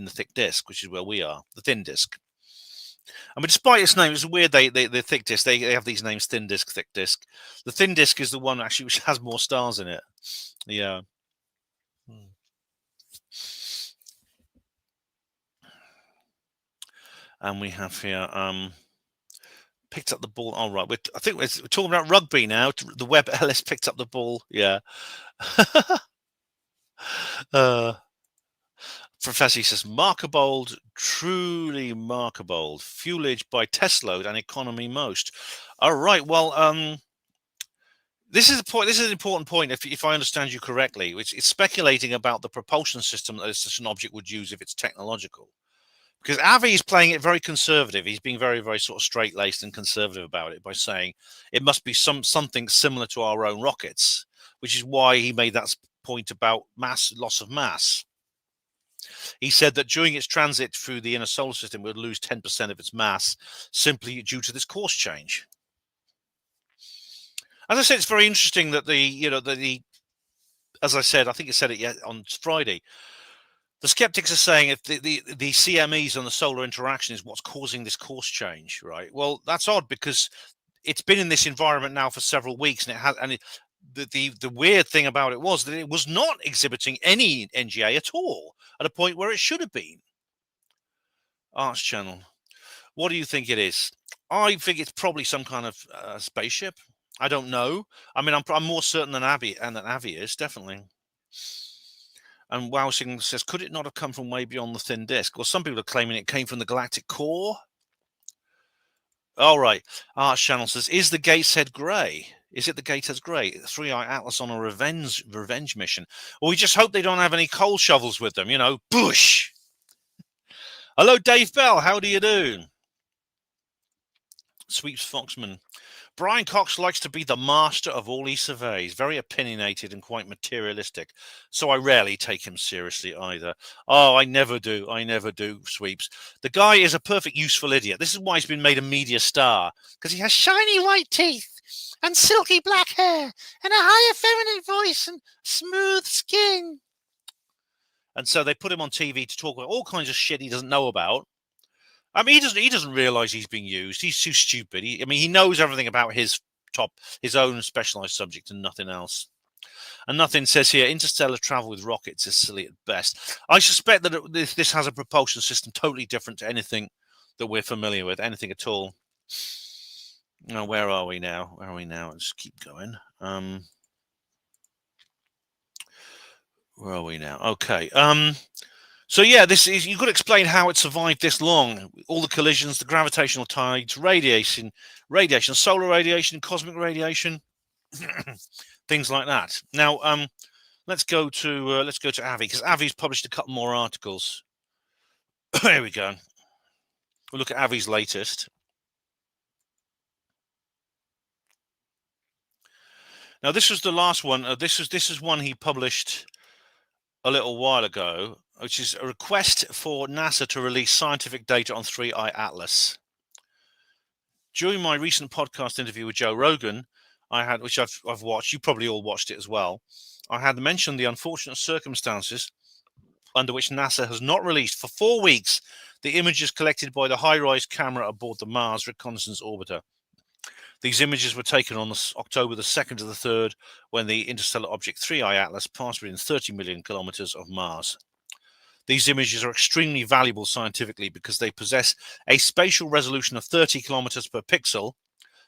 A: thick disk, which is where we are, the thin disk. I mean, despite its name, it's weird. The thick disk. They have these names: thin disk, thick disk. The thin disk is the one actually which has more stars in it. Yeah. And we have here picked up the ball. All right, I think we're talking about rugby now. The Webb Ellis picked up the ball. Yeah. Professor says, Markabold, truly Markabold. Fuelage by test load and economy most. All right. Well, this is a point. This is an important point. If I understand you correctly, which it's speculating about the propulsion system that such an object would use if it's technological. Because Avi is playing it very conservative. He's being very, very sort of straight-laced and conservative about it by saying it must be something similar to our own rockets, which is why he made that point about loss of mass. He said that during its transit through the inner solar system, it would lose 10% of its mass simply due to this course change. As I said, it's very interesting that as I said, I think I said it on Friday, the skeptics are saying if the CMEs on the solar interaction is what's causing this course change, right? Well, that's odd because it's been in this environment now for several weeks, and the weird thing about it was that it was not exhibiting any NGA at all at a point where it should have been. Arts Channel, what do you think it is? I think it's probably some kind of spaceship. I don't know. I mean, I'm more certain than Avi is, definitely. And Wowsing says, could it not have come from way beyond the thin disk? Well, some people are claiming it came from the galactic core. All right. Arts Channel says, is the Gateshead grey? Is it the Gateshead grey? 3i Atlas on a revenge mission. Well, we just hope they don't have any coal shovels with them, Bush. Hello, Dave Bell. How do you do? Sweeps Foxman. Brian Cox likes to be the master of all he surveys, very opinionated and quite materialistic. So I rarely take him seriously either. Oh, I never do, Sweeps. The guy is a perfect useful idiot. This is why he's been made a media star, because he has shiny white teeth and silky black hair and a high effeminate voice and smooth skin. And so they put him on TV to talk about all kinds of shit he doesn't know about. I mean, he doesn't realize he's being used. He's too stupid. He knows everything about his own specialized subject and nothing else. And nothing says here, interstellar travel with rockets is silly at best. I suspect that this has a propulsion system totally different to anything that we're familiar with, anything at all. Now, where are we now? Let's keep going. Where are we now? Okay. So yeah, you could explain how it survived this long. All the collisions, the gravitational tides, radiation, solar radiation, cosmic radiation, things like that. Now, let's go to Avi, because Avi's published a couple more articles. Here we go. We'll look at Avi's latest. Now, this was the last one. This is one he published a little while ago, which is a request for NASA to release scientific data on 3i Atlas. During my recent podcast interview with Joe Rogan, which I've watched, you probably all watched it as well, I had mentioned the unfortunate circumstances under which NASA has not released for 4 weeks the images collected by the HiRISE camera aboard the Mars Reconnaissance Orbiter. These images were taken on October the 2nd to the 3rd, when the interstellar object 3i Atlas passed within 30 million kilometers of Mars. These images are extremely valuable scientifically because they possess a spatial resolution of 30 kilometers per pixel.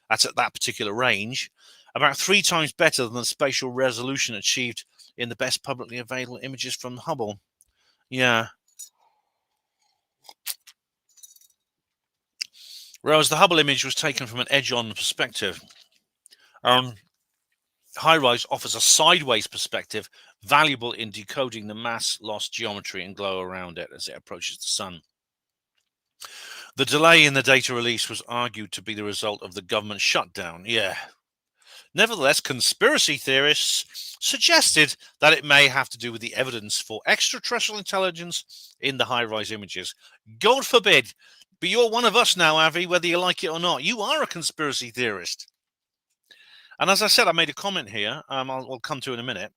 A: That's at that particular range, about 3 times better than the spatial resolution achieved in the best publicly available images from Hubble. Yeah. Whereas the Hubble image was taken from an edge-on perspective. HiRISE offers a sideways perspective, valuable in decoding the mass loss geometry and glow around it as it approaches the sun. The delay in the data release was argued to be the result of the government shutdown. Yeah. Nevertheless, conspiracy theorists suggested that it may have to do with the evidence for extraterrestrial intelligence in the HiRISE images. God forbid. But you're one of us now, Avi, whether you like it or not. You are a conspiracy theorist. And as I said, I made a comment here. We'll come to in a minute.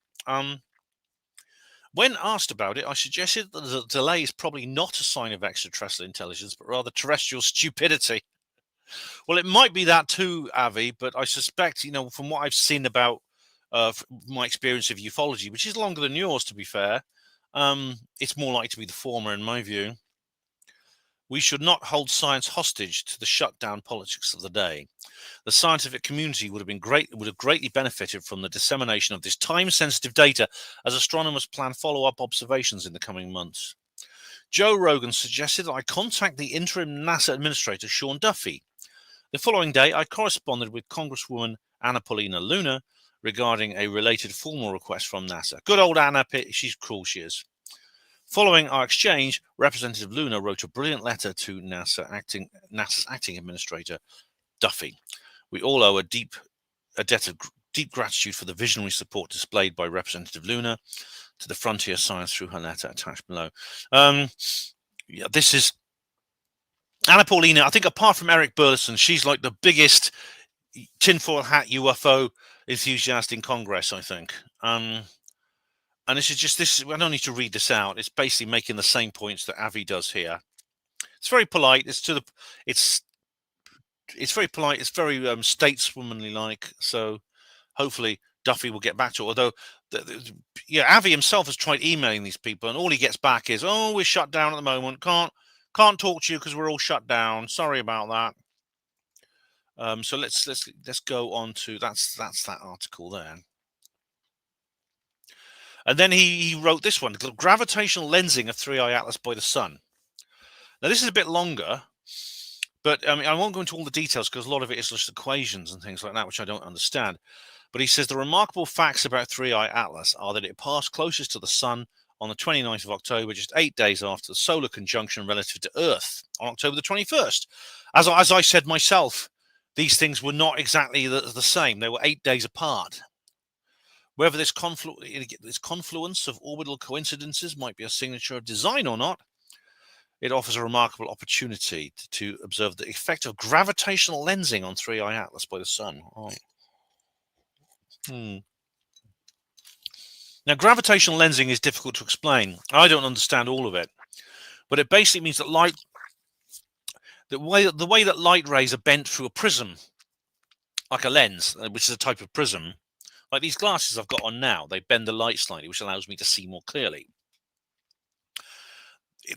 A: When asked about it, I suggested that the delay is probably not a sign of extraterrestrial intelligence, but rather terrestrial stupidity. Well, it might be that too, Avi, but I suspect, from what I've seen about my experience of ufology, which is longer than yours, to be fair, it's more likely to be the former, in my view. We should not hold science hostage to the shutdown politics of the day. The scientific community would have greatly benefited from the dissemination of this time-sensitive data as astronomers plan follow-up observations in the coming months. Joe Rogan suggested that I contact the interim NASA administrator, Sean Duffy. The following day, I corresponded with Congresswoman Anna Paulina Luna regarding a related formal request from NASA. Good old Anna, she's cool, she is. Following our exchange, Representative Luna wrote a brilliant letter to NASA's acting administrator, Duffy. We all owe a debt of deep gratitude for the visionary support displayed by Representative Luna to the frontier science through her letter attached below. This is Anna Paulina. I think apart from Eric Burleson, she's like the biggest tinfoil hat UFO enthusiast in Congress, I think. And this is just this. I don't need to read this out. It's basically making the same points that Avi does here. It's very polite. It's very polite. It's very stateswomanly like. So hopefully Duffy will get back to it. Although, Avi himself has tried emailing these people, and all he gets back is, "Oh, we're shut down at the moment. Can't talk to you because we're all shut down. Sorry about that." So let's go on to that's that article there. And then he wrote this one: gravitational lensing of 3i Atlas by the sun. Now this is a bit longer, but I won't go into all the details because a lot of it is just equations and things like that, which I don't understand. But he says the remarkable facts about 3i Atlas are that it passed closest to the sun on the 29th of October, just 8 days after the solar conjunction relative to Earth on October the 21st. As I said myself, these things were not exactly the same. They were 8 days apart. Whether this confluence of orbital coincidences might be a signature of design or not, it offers a remarkable opportunity to observe the effect of gravitational lensing on 3i Atlas by the sun. Now, gravitational lensing is difficult to explain. I don't understand all of it, but it basically means that the way that light rays are bent through a prism, like a lens, which is a type of prism. Like these glasses I've got on now, they bend the light slightly, which allows me to see more clearly.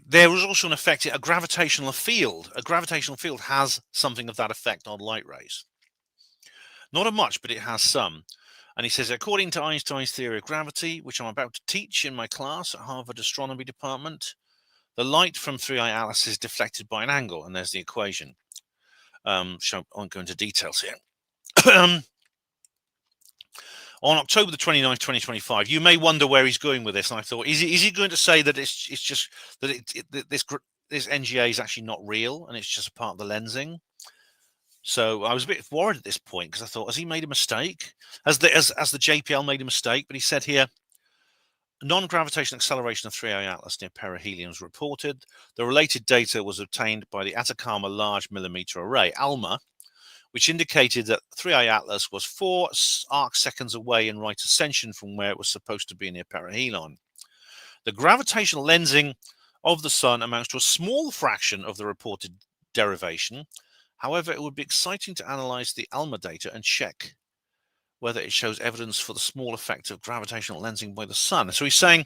A: There is also an effect, a gravitational field. A gravitational field has something of that effect on light rays. Not much, but it has some. And he says, according to Einstein's theory of gravity, which I'm about to teach in my class at Harvard Astronomy Department, the light from 3i Atlas is deflected by an angle, and there's the equation. So I won't go into details here. On October the 29th, 2025, you may wonder where he's going with this. And I thought, is he going to say that it's just that this NGA is actually not real and it's just a part of the lensing? So I was a bit worried at this point because I thought, has he made a mistake? Has the JPL made a mistake? But he said here, non-gravitational acceleration of 3i Atlas near perihelion was reported. The related data was obtained by the Atacama Large Millimeter Array, ALMA, which indicated that 3i Atlas was 4 arc seconds away in right ascension from where it was supposed to be near perihelion. The gravitational lensing of the sun amounts to a small fraction of the reported derivation. However, it would be exciting to analyze the ALMA data and check whether it shows evidence for the small effect of gravitational lensing by the sun. So he's saying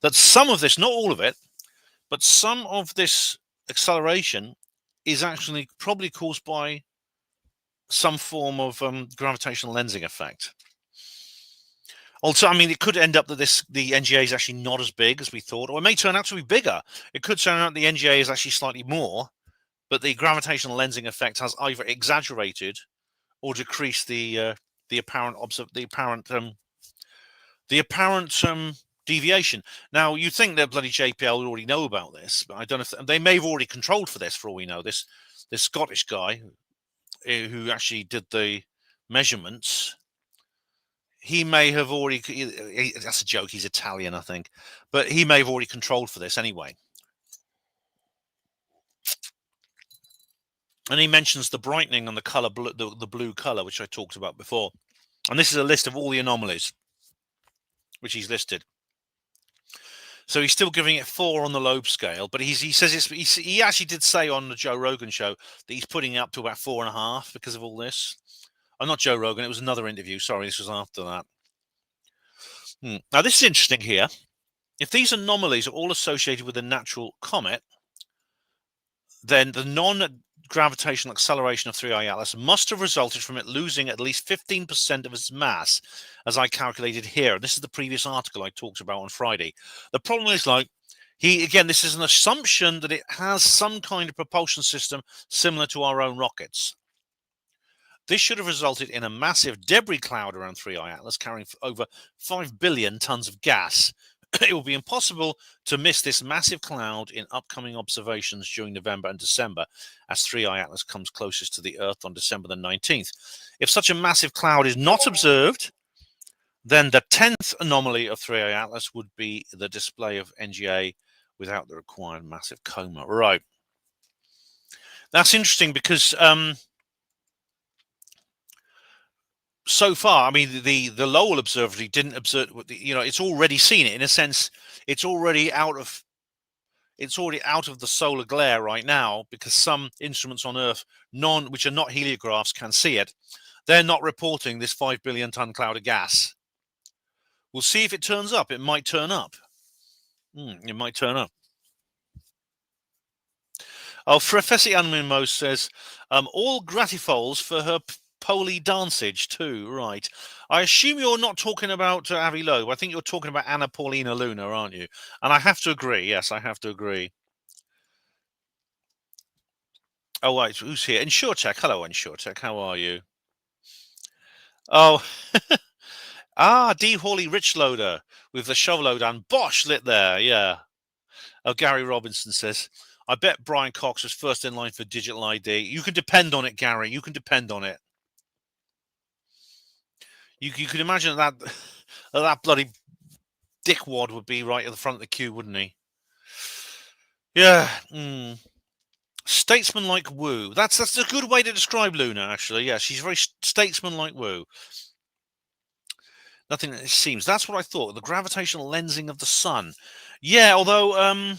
A: that some of this, not all of it, but some of this acceleration is actually probably caused by some form of gravitational lensing effect. Also, I mean, it could end up that the NGA is actually not as big as we thought, or it may turn out to be bigger. It could turn out the NGA is actually slightly more, but the gravitational lensing effect has either exaggerated or decreased the apparent deviation. Now, you think that bloody JPL would already know about this, but I don't know if they may have already controlled for this, for all we know. This Scottish guy who actually did the measurements, he may have already, that's a joke, he's Italian, I think, but he may have already controlled for this anyway. And he mentions the brightening on the color, the blue color, which I talked about before. And this is a list of all the anomalies which he's listed. So he's still giving it 4 on the Loeb scale, but he says he actually did say on the Joe Rogan show that he's putting it up to about 4.5 because of all this. Oh, not Joe Rogan. It was another interview. Sorry, this was after that. Now, this is interesting here. If these anomalies are all associated with a natural comet, then the non-gravitational acceleration of 3I Atlas must have resulted from it losing at least 15% of its mass, as I calculated here. This is the previous article I talked about on Friday. The problem is, this is an assumption that it has some kind of propulsion system similar to our own rockets. This should have resulted in a massive debris cloud around 3I Atlas, carrying over 5 billion tons of gas. It will be impossible to miss this massive cloud in upcoming observations during November and December, as 3I Atlas comes closest to the Earth on December the 19th. If such a massive cloud is not observed, then the 10th anomaly of 3I Atlas would be the display of NGA without the required massive coma. Right. That's interesting because so far, I mean, the Lowell Observatory didn't observe. It's already seen it in a sense. It's already out of the solar glare right now because some instruments on Earth, which are not heliographs, can see it. They're not reporting this 5 billion ton cloud of gas. We'll see if it turns up. It might turn up. It might turn up. Oh, Professor Anonymous says, all gratifols for her Poli dancage too, right? I assume you're not talking about Avi Loeb. I think you're talking about Anna Paulina Luna, aren't you? And I have to agree. Yes, I have to agree. Oh, wait, who's here? InsureTech. Hello, InsureTech. How are you? Oh, D. Hawley Richloader with the shovel load and Bosch lit there. Yeah. Oh, Gary Robinson says, I bet Brian Cox was first in line for digital ID. You can depend on it, Gary. You can depend on it. You could imagine that bloody dickwad would be right at the front of the queue, wouldn't he? Yeah. Statesman-like woo. That's a good way to describe Luna, actually. Yeah, she's very statesman-like woo. Nothing that it seems. That's what I thought. The gravitational lensing of the sun. Yeah, although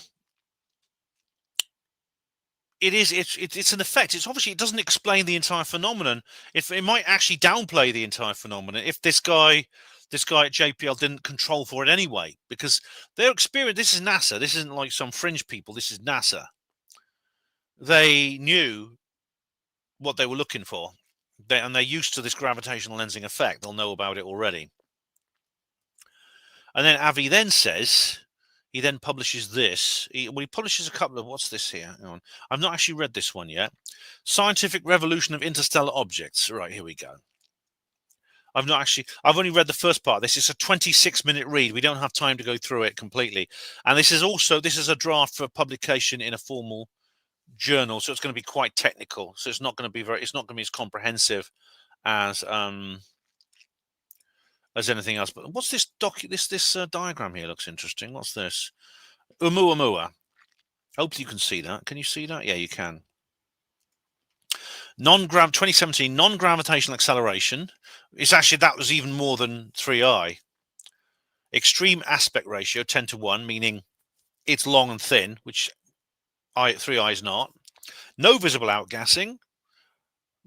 A: it's an effect. It's obviously, it doesn't explain the entire phenomenon. It might actually downplay the entire phenomenon if this guy at JPL didn't control for it anyway, because their experience. This is NASA. This isn't like some fringe people. This is NASA. They knew what they were looking for, and they're used to this gravitational lensing effect. They'll know about it already. And then Avi then says. He then publishes this. He publishes a couple of, what's this here? Hang on. I've not actually read this one yet. Scientific Revolution of Interstellar Objects. Right, here we go. I've only read the first part. This is a 26-minute read. We don't have time to go through it completely. And this is a draft for publication in a formal journal, so it's going to be quite technical. So it's not going to be as comprehensive as anything else. But what's this this diagram here? Looks interesting. What's this? Oumuamua. Hopefully you can see that. Can you see that? Yeah, you can. 2017 non-gravitational acceleration. That was even more than 3I. Extreme aspect ratio 10:1, meaning it's long and thin, which 3I is not. No visible outgassing.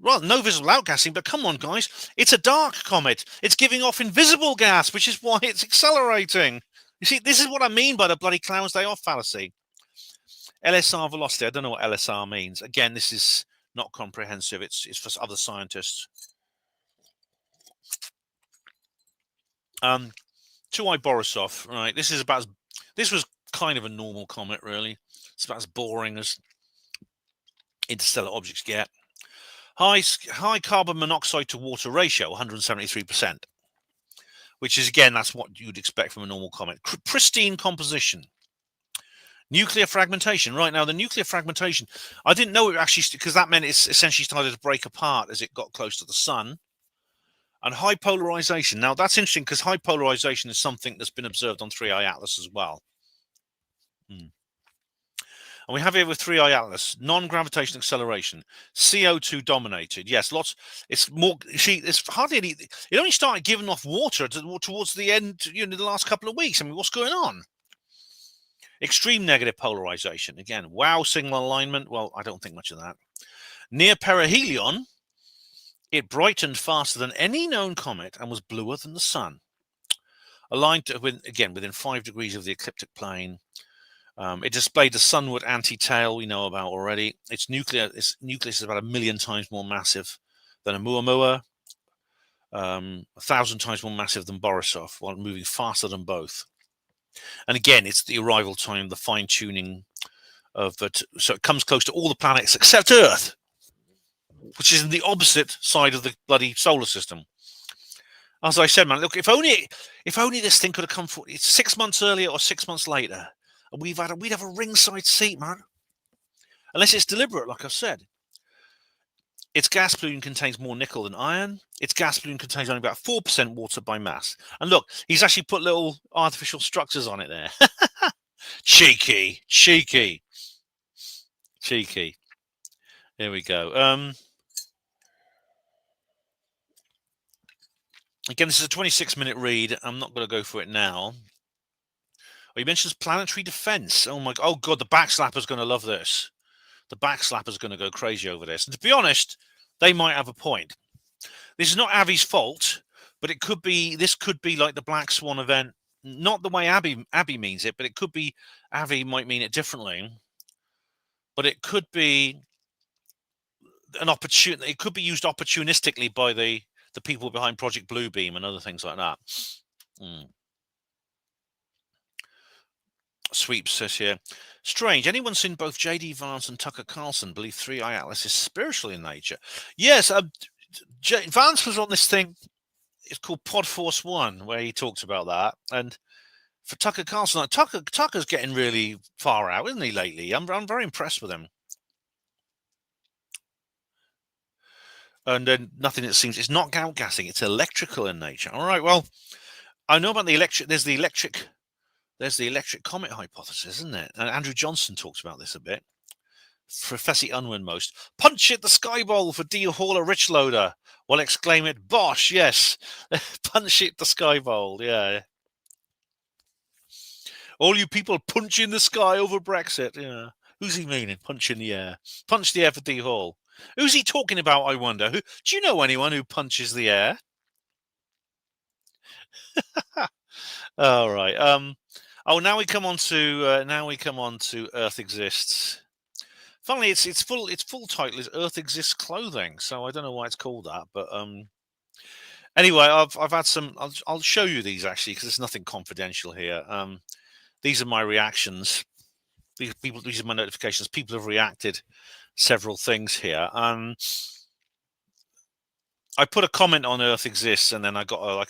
A: Well, no visible outgassing, but come on, guys. It's a dark comet. It's giving off invisible gas, which is why it's accelerating. You see, this is what I mean by the bloody clowns day off fallacy. LSR velocity. I don't know what LSR means. Again, this is not comprehensive. It's for other scientists. 2I Borisov. Right. This was kind of a normal comet, really. It's about as boring as interstellar objects get. High carbon monoxide to water ratio, 173%, which is, again, that's what you'd expect from a normal comet. Pristine composition. Nuclear fragmentation. Right, now, the nuclear fragmentation, I didn't know it actually, because that meant it's essentially started to break apart as it got close to the sun. And high polarization. Now, that's interesting because high polarization is something that's been observed on 3I Atlas as well. And we have here with 3I Atlas, non-gravitational acceleration, CO2 dominated. Yes, lots. It's more. See, it's hardly any. It only started giving off water towards the end, the last couple of weeks. I mean, what's going on? Extreme negative polarization. Again, wow signal alignment. Well, I don't think much of that. Near perihelion, it brightened faster than any known comet and was bluer than the sun. Aligned to, within 5 degrees of the ecliptic plane. It displayed the sunward anti-tail we know about already. Its nucleus is about 1 million times more massive than Oumuamua, 1,000 times more massive than Borisov, while moving faster than both. And again, it's the arrival time, the fine-tuning of it. So it comes close to all the planets except Earth, which is in the opposite side of the bloody solar system. As I said, man, look, if only this thing could have come it's 6 months earlier or 6 months later, and we'd have a ringside seat, man. Unless it's deliberate, like I've said. Its gas balloon contains more nickel than iron. Its gas balloon contains only about 4% water by mass. And look, he's actually put little artificial structures on it there. Cheeky. Here we go. Again, this is a 26-minute read. I'm not going to go for it now. Oh, he mentions planetary defense. Oh my God, the backslapper's going to love this. The backslapper's going to go crazy over this. And to be honest, they might have a point. This is not Avi's fault, but this could be like the Black Swan event. Not the way Abby means it, but it could be Avi might mean it differently. But it could be an opportunity. It could be used opportunistically by the people behind Project Bluebeam and other things like that. Sweep says here, strange. Anyone seen both J.D. Vance and Tucker Carlson believe 3i Atlas is spiritual in nature? Yes, Vance was on this thing. It's called Pod Force One, where he talks about that. And for Tucker Carlson, Tucker's getting really far out, isn't he, lately? I'm very impressed with him. And then nothing that seems, it's not outgassing, it's electrical in nature. All right, well, I know about the electric. There's the electric comet hypothesis, isn't it? And Andrew Johnson talks about this a bit. Professor Unwin most. Punch it the sky bowl for D. Hauler Rich Loader. Well, exclaim it, Bosh, yes. Punch it the sky bowl, yeah. All you people punch in the sky over Brexit, yeah. Who's he meaning? Punch in the air. Punch the air for D. Hall. Who's he talking about, I wonder? Do you know anyone who punches the air? All right. Now we come on to Earth Exists. Funnily, its full title is Earth Exists Clothing, so I don't know why it's called that, but anyway, I've had some. I'll show you these actually because there's nothing confidential here. These are my reactions. These are my notifications. People have reacted several things here. I put a comment on Earth Exists, and then I got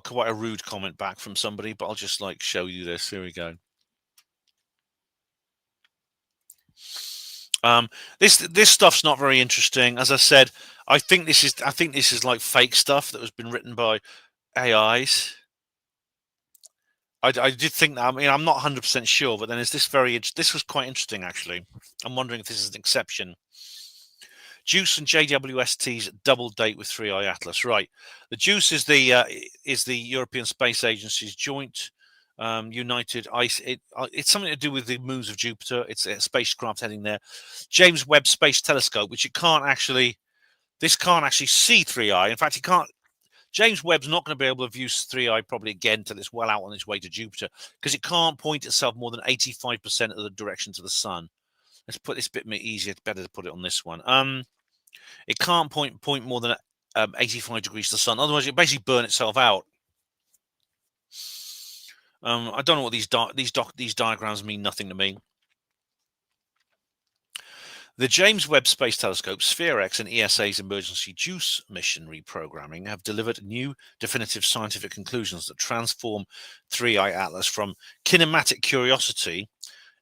A: quite a rude comment back from somebody, but I'll just show you this. Here we go. This stuff's not very interesting. As I said, I think this is like fake stuff that has been written by AIs. I did think that. I mean, I'm not 100% sure, but then this was quite interesting actually. I'm wondering if this is an exception. JUICE and JWST's double date with 3i Atlas. Right. The JUICE is the European Space Agency's joint United Ice. It's something to do with the moons of Jupiter. It's a spacecraft heading there. James Webb Space Telescope, which can't actually see 3i. In fact, James Webb's not going to be able to view 3i probably again until it's well out on its way to Jupiter because it can't point itself more than 85% of the direction to the sun. Let's put this bit easier. It's better to put it on this one. It can't point more than 85 degrees to the sun. Otherwise, it'll basically burn itself out. I don't know what these diagrams mean. Nothing to me. The James Webb Space Telescope, SphereX, and ESA's emergency JUICE mission reprogramming have delivered new definitive scientific conclusions that transform 3i Atlas from kinematic curiosity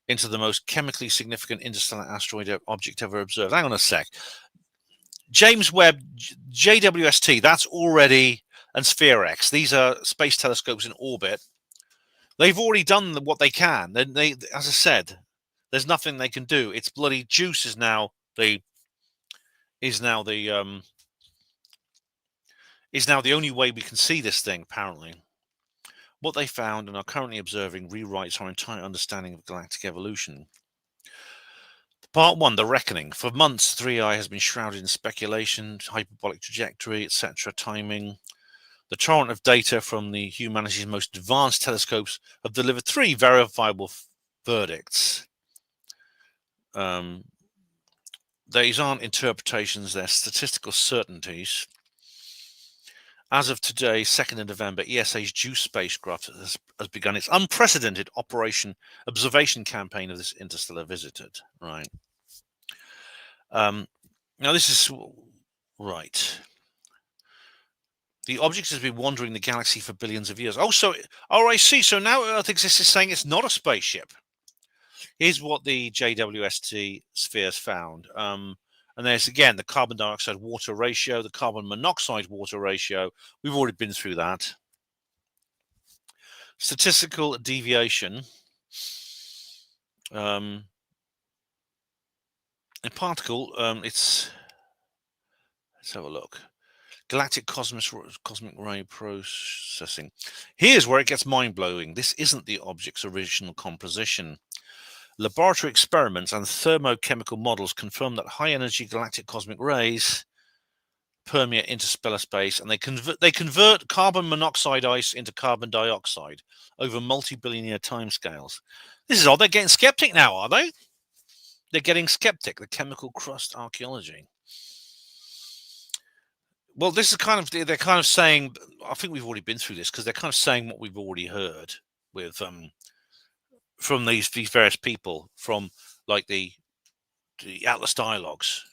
A: into the most chemically significant interstellar asteroid object ever observed. Hang on a sec. James Webb, JWST, that's already, and SphereX. These are space telescopes in orbit. They've already done what they can. They, as I said, there's nothing they can do. It's bloody JUICE is now the only way we can see this thing. Apparently, what they found and are currently observing rewrites our entire understanding of galactic evolution. Part 1, The Reckoning. For months, 3i has been shrouded in speculation, hyperbolic trajectory, etc., timing. The torrent of data from the humanity's most advanced telescopes have delivered 3 verifiable verdicts. These aren't interpretations, they're statistical certainties. As of today, 2nd of November, ESA's JUICE spacecraft has begun its unprecedented observation campaign of this interstellar visitor. Right. Now, this is right. The object has been wandering the galaxy for billions of years. I see. So now Earth exists is saying it's not a spaceship. Here's what the JWST spheres found. And there's, again, the carbon dioxide water ratio, the carbon monoxide water ratio. We've already been through that. Statistical deviation. In particle, let's have a look. Galactic cosmic ray processing. Here's where it gets mind-blowing. This isn't the object's original composition. Laboratory experiments and thermochemical models confirm that high-energy galactic cosmic rays permeate interstellar space, and they convert carbon monoxide ice into carbon dioxide over multi-billion-year timescales. This is odd. They're getting skeptic now, are they? They're getting skeptic. The chemical crust archaeology. Well, this is they're kind of saying. I think we've already been through this because they're kind of saying what we've already heard with from these various people from like the Atlas dialogues.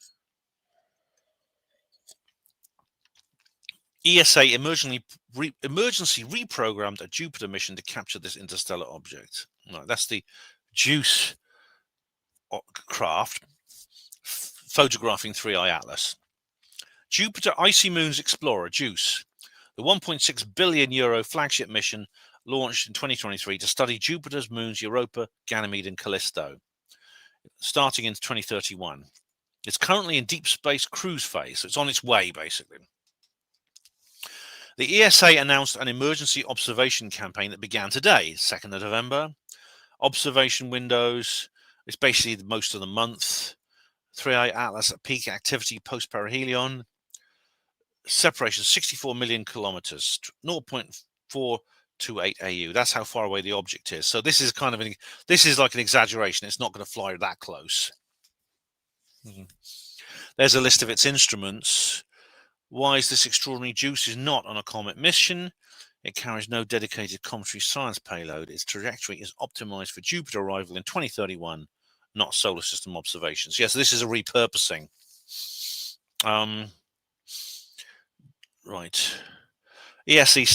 A: ESA emergency reprogrammed a Jupiter mission to capture this interstellar object. No, that's the JUICE craft photographing 3i Atlas. Jupiter Icy Moons Explorer, JUICE, the 1.6 billion euro flagship mission launched in 2023 to study Jupiter's moons Europa, Ganymede, and Callisto, starting in 2031. It's currently in deep space cruise phase, so it's on its way, basically. The ESA announced an emergency observation campaign that began today, 2nd of November. Observation windows, it's basically most of the month. 3i Atlas at peak activity post-perihelion. Separation 64 million kilometers, 0.428 AU. That's how far away the object is. So this is this is like an exaggeration. It's not going to fly that close. There's a list of its instruments. Why is this extraordinary JUICE is not on a comet mission? It carries no dedicated cometary science payload. Its trajectory is optimized for Jupiter arrival in 2031, not solar system observations. Yes, this is a repurposing. Right. ESA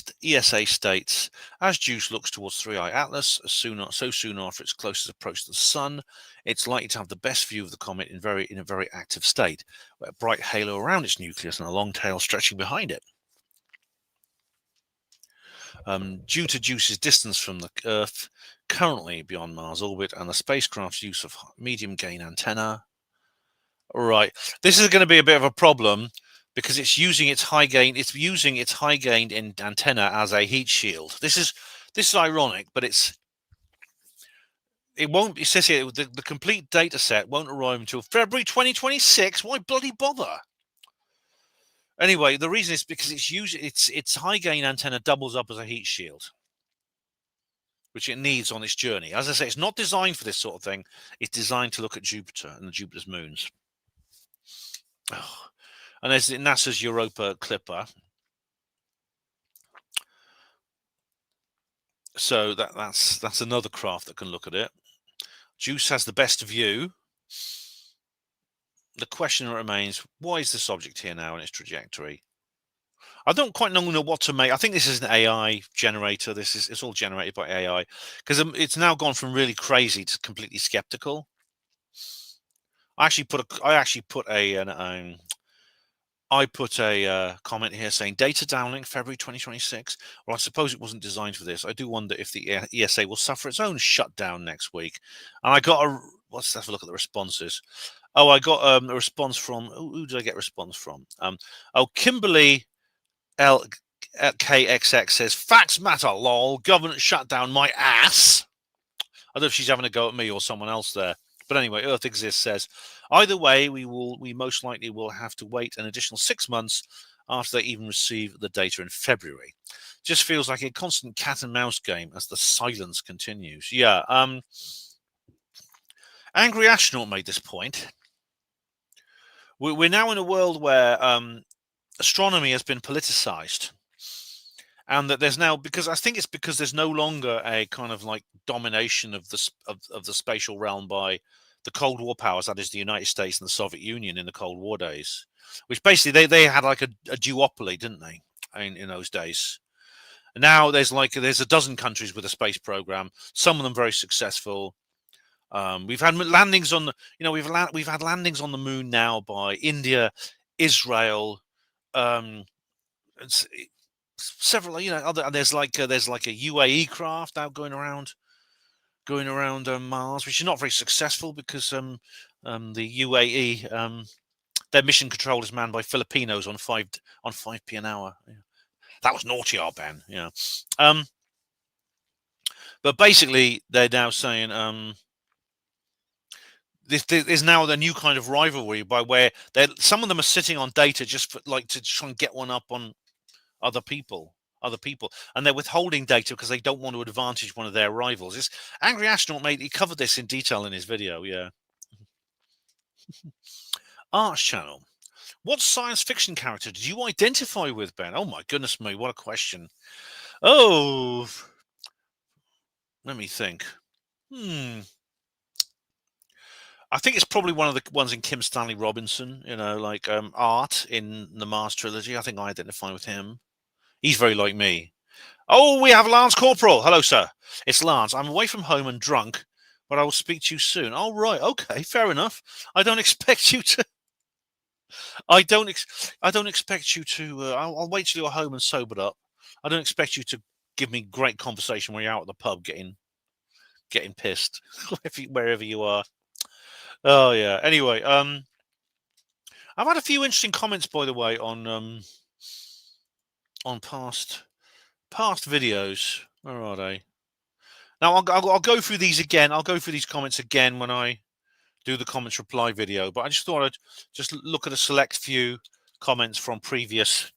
A: states, as JUICE looks towards 3i Atlas, soon after its closest approach to the Sun, it's likely to have the best view of the comet in a very active state, with a bright halo around its nucleus and a long tail stretching behind it. Due to JUICE's distance from the Earth, currently beyond Mars orbit, and the spacecraft's use of medium gain antenna. Right, this is going to be a bit of a problem because it's using its high gain. It's using its high gain antenna as a heat shield. This is ironic, but it won't. It says here the complete data set won't arrive until February 2026. Why bloody bother? Anyway, the reason is because its high gain antenna doubles up as a heat shield, which it needs on its journey. As I say, it's not designed for this sort of thing. It's designed to look at Jupiter and Jupiter's moons. Oh. And there's NASA's Europa Clipper. So that's another craft that can look at it. JUICE has the best view. The question remains, why is this object here now in its trajectory? I don't quite know what to make. I think this is an AI generator. It's all generated by AI because it's now gone from really crazy to completely skeptical. I actually put a comment here saying data downlink February 2026. Well, I suppose it wasn't designed for this. I do wonder if the ESA will suffer its own shutdown next week. And I got let's have a look at the responses. Oh, I got a response from who did I get a response from? Kimberly KXX says, facts matter, lol. Government shut down my ass. I don't know if she's having a go at me or someone else there. But anyway, Earth Exists says, either way, we most likely will have to wait an additional 6 months after they even receive the data in February. Just feels like a constant cat and mouse game as the silence continues. Yeah. Angry Astronaut made this point. We're now in a world where astronomy has been politicized. And that there's now, because I think it's because there's no longer a kind of like domination of the spatial realm by the Cold War powers, that is the United States and the Soviet Union in the Cold War days, which basically they had like a duopoly, didn't they, in those days? And now there's a dozen countries with a space program, some of them very successful. We've had landings on we've had landings on the moon now by India, Israel, several other, and there's like a UAE craft now going around Mars, which is not very successful because the UAE their mission control is manned by Filipinos on 5p an hour. Yeah. That was naughty, Ben. Yeah. But basically they're now saying this is now the new kind of rivalry by where some of them are sitting on data just for, like, to try and get one up on other people, and they're withholding data because they don't want to advantage one of their rivals. It's Angry Astronaut he covered this in detail in his video. Yeah. Arts Channel. What science fiction character did you identify with, Ben? Oh my goodness me, what a question. Oh, let me think. I think it's probably one of the ones in Kim Stanley Robinson, like Art in the Mars trilogy. I think I identify with him. He's very like me. Oh, we have Lance Corporal. Hello, sir. It's Lance. I'm away from home and drunk, but I will speak to you soon. Oh, right. Okay, fair enough. I don't expect you to. I don't expect you to. I'll wait till you're home and sobered up. I don't expect you to give me great conversation when you're out at the pub getting pissed, wherever you are. Oh yeah. Anyway, I've had a few interesting comments, by the way, on past videos. Where are they? Now I'll go through these again. I'll go through these comments again when I do the comments reply video. But I just thought I'd just look at a select few comments from previous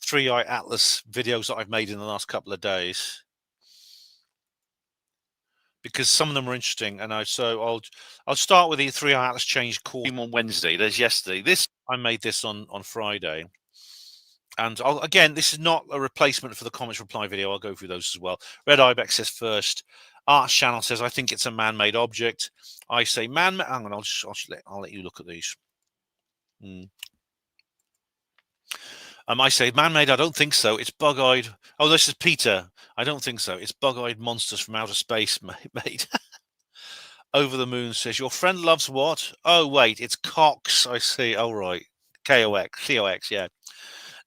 A: 3i Atlas videos that I've made in the last couple of days, because some of them are interesting. And I'll start with the 3i Atlas change call on Wednesday. There's yesterday. I made this on Friday. And again, this is not a replacement for the comments reply video. I'll go through those as well. Red Ibex says first. Arts Channel says, I think it's a man-made object. I say man-made. Hang on, I'll let you look at these. I say man-made. I don't think so. It's bug-eyed. Oh, this is Peter. I don't think so. It's bug-eyed monsters from outer space made. Over the Moon says, your friend loves what? Oh, wait, it's cocks. I see. Oh, right. COX, yeah.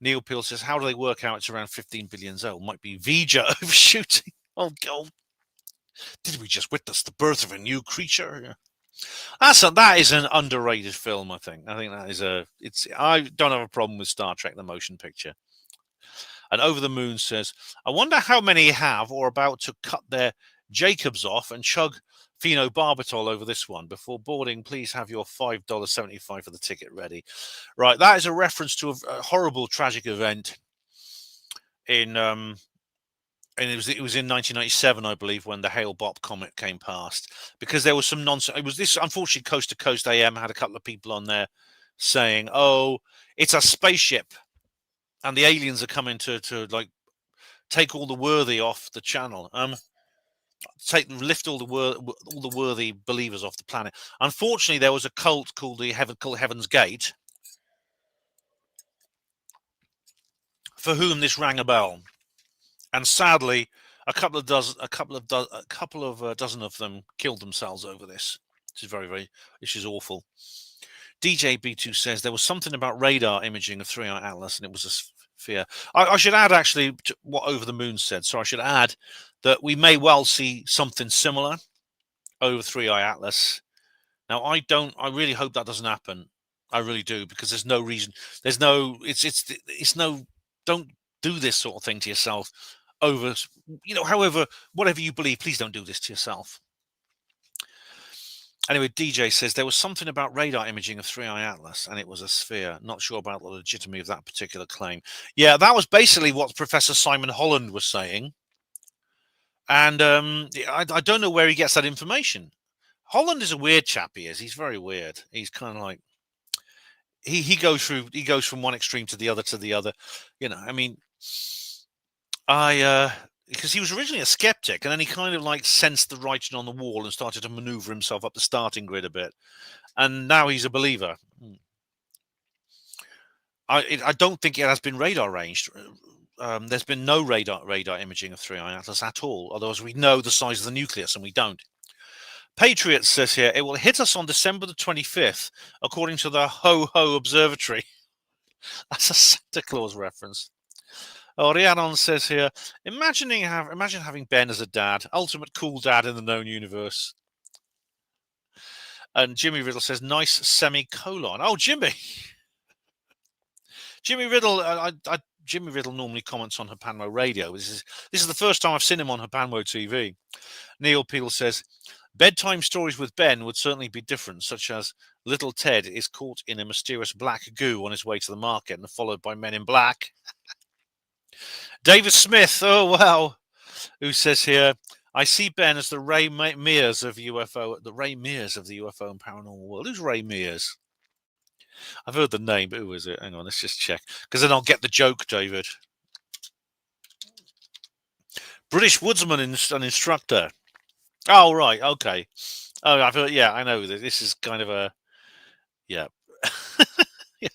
A: Neil Peel says, how do they work out it's around 15 billion old? Might be Vija overshooting. Oh, God. Did we just witness the birth of a new creature? That is an underrated film, I think. I think that is I don't have a problem with Star Trek, the motion picture. And Over the Moon says, I wonder how many have or about to cut their Jacobs off and chug phenobarbital over this one. Before boarding, please have your $5.75 for the ticket ready. Right, that is a reference to a horrible, tragic event in and it was in 1997, I believe, when the Hale-Bopp comet came past, because there was some nonsense. It was this, unfortunately, Coast to Coast AM had a couple of people on there saying, "Oh, it's a spaceship, and the aliens are coming to like take all the worthy off the channel, lift all the worthy believers off the planet." Unfortunately, there was a cult called Heaven's Gate, for whom this rang a bell. And sadly, a couple of dozen of them killed themselves over this. Which is awful. DJ B2 says there was something about radar imaging of 3i Atlas, and it was a sphere. I should add, actually, to what Over the Moon said. So I should add that we may well see something similar over 3i Atlas. Now, I really hope that doesn't happen. I really do, because there's no reason. Don't do this sort of thing to yourself over, however, whatever you believe. Please don't do this to yourself. Anyway, DJ says there was something about radar imaging of 3i Atlas and it was a sphere. Not sure about the legitimacy of that particular claim. Yeah, that was basically what Professor Simon Holland was saying. And I don't know where he gets that information. Holland is a weird chap. He is. He's very weird. He's kind of like he goes from one extreme to the other. I mean, because he was originally a skeptic, and then he kind of like sensed the writing on the wall and started to maneuver himself up the starting grid a bit, and now he's a believer. I don't think it has been radar ranged. There's been no radar imaging of 3i Atlas at all. Otherwise, we know the size of the nucleus, and we don't. Patriot says here, it will hit us on December the 25th, according to the Ho-Ho Observatory. That's a Santa Claus reference. Oh, Rhiannon says here, imagine having Ben as a dad, ultimate cool dad in the known universe. And Jimmy Riddle says, nice semicolon. Oh, Jimmy. Jimmy Riddle, Jimmy Riddle normally comments on Hapanmo Radio. This is the first time I've seen him on Hapanmo TV. Neil Peel says, bedtime stories with Ben would certainly be different, such as little Ted is caught in a mysterious black goo on his way to the market and followed by men in black. David Smith, oh wow, who says here, I see Ben as the Ray Mears of UFO, the Ray Mears of the UFO and paranormal world. Who's Ray Mears? I've heard the name, but who is it? Hang on, let's just check, because then I'll get the joke, David. British woodsman and instructor. Oh, right, okay. Oh, I've heard, yeah, I know that this is kind of a, yeah. Yeah.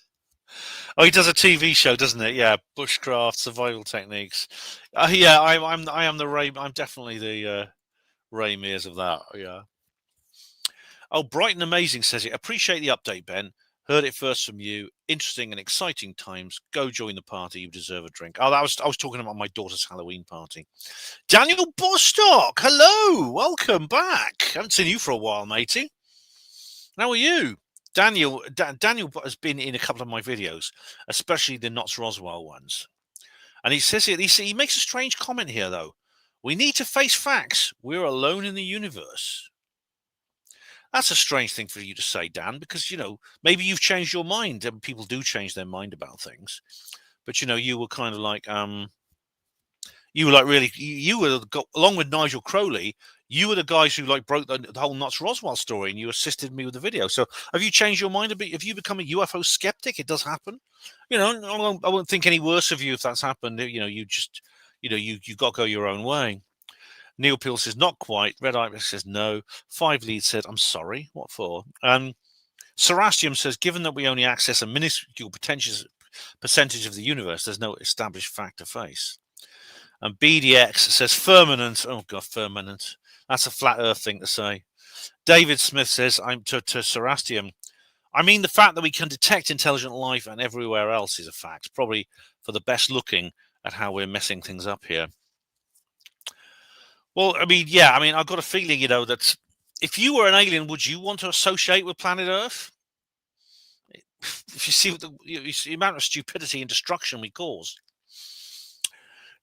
A: Oh, he does a TV show, doesn't it? Yeah, bushcraft, survival techniques. Yeah, I am the Ray. I'm definitely the Ray Mears of that. Yeah. Oh, Brighton Amazing says it. Appreciate the update, Ben. Heard it first from you. Interesting and exciting times. Go join the party. You deserve a drink. Oh, I was talking about my daughter's Halloween party. Daniel Bostock, hello, welcome back. Haven't seen you for a while, matey. How are you? Daniel has been in a couple of my videos, especially the Knots Roswell ones. And he says it. He makes a strange comment here, though. We need to face facts. We're alone in the universe. That's a strange thing for you to say, Dan, because, maybe you've changed your mind. And people do change their mind about things. But, you were kind of like, you were like really, you were, along with Nigel Crowley, you were the guys who like broke the whole Knots Roswell story, and you assisted me with the video. So have you changed your mind a bit? Have you become a UFO skeptic? It does happen. I won't think any worse of you if that's happened. You just, you got to go your own way. Neil Peel says, not quite. Red Eye says, no. 5 Leads said, I'm sorry. What for? Serastium says, given that we only access a minuscule percentage of the universe, there's no established fact to face. And BDX says, firmament. Oh, God, firmament. That's a flat earth thing to say. David Smith says, I'm to Serastium. I mean, the fact that we can detect intelligent life and everywhere else is a fact, probably for the best looking at how we're messing things up here. Well, I mean, yeah, I've got a feeling, that if you were an alien, would you want to associate with planet Earth? If you see the amount of stupidity and destruction we cause.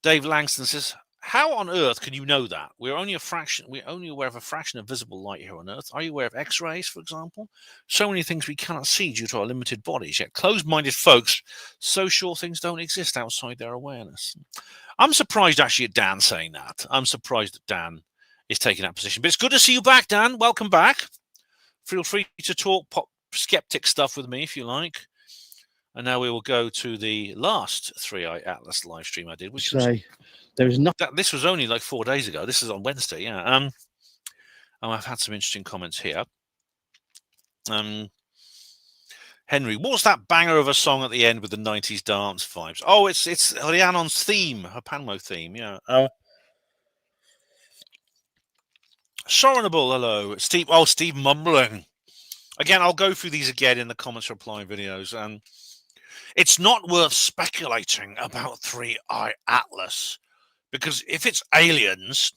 A: Dave Langston says, how on earth can you know that? We're only aware of a fraction of visible light here on Earth. Are you aware of X-rays, for example? So many things we cannot see due to our limited bodies. Yet closed-minded folks so sure things don't exist outside their awareness. I'm surprised actually at Dan saying that. I'm surprised that Dan is taking that position. But it's good to see you back, Dan. Welcome back. Feel free to talk pop skeptic stuff with me if you like. And now we will go to the last 3i Atlas live stream I did, which was
G: there's nothing.
A: This was only like 4 days ago. This is on Wednesday, yeah. I've had some interesting comments here. Henry, what's that banger of a song at the end with the 90s dance vibes? Oh, it's Rhiannon's theme, her Panmo theme, yeah. Sorenable, hello. Steve mumbling. Again, I'll go through these again in the comments reply videos. It's not worth speculating about 3i Atlas, because if it's aliens,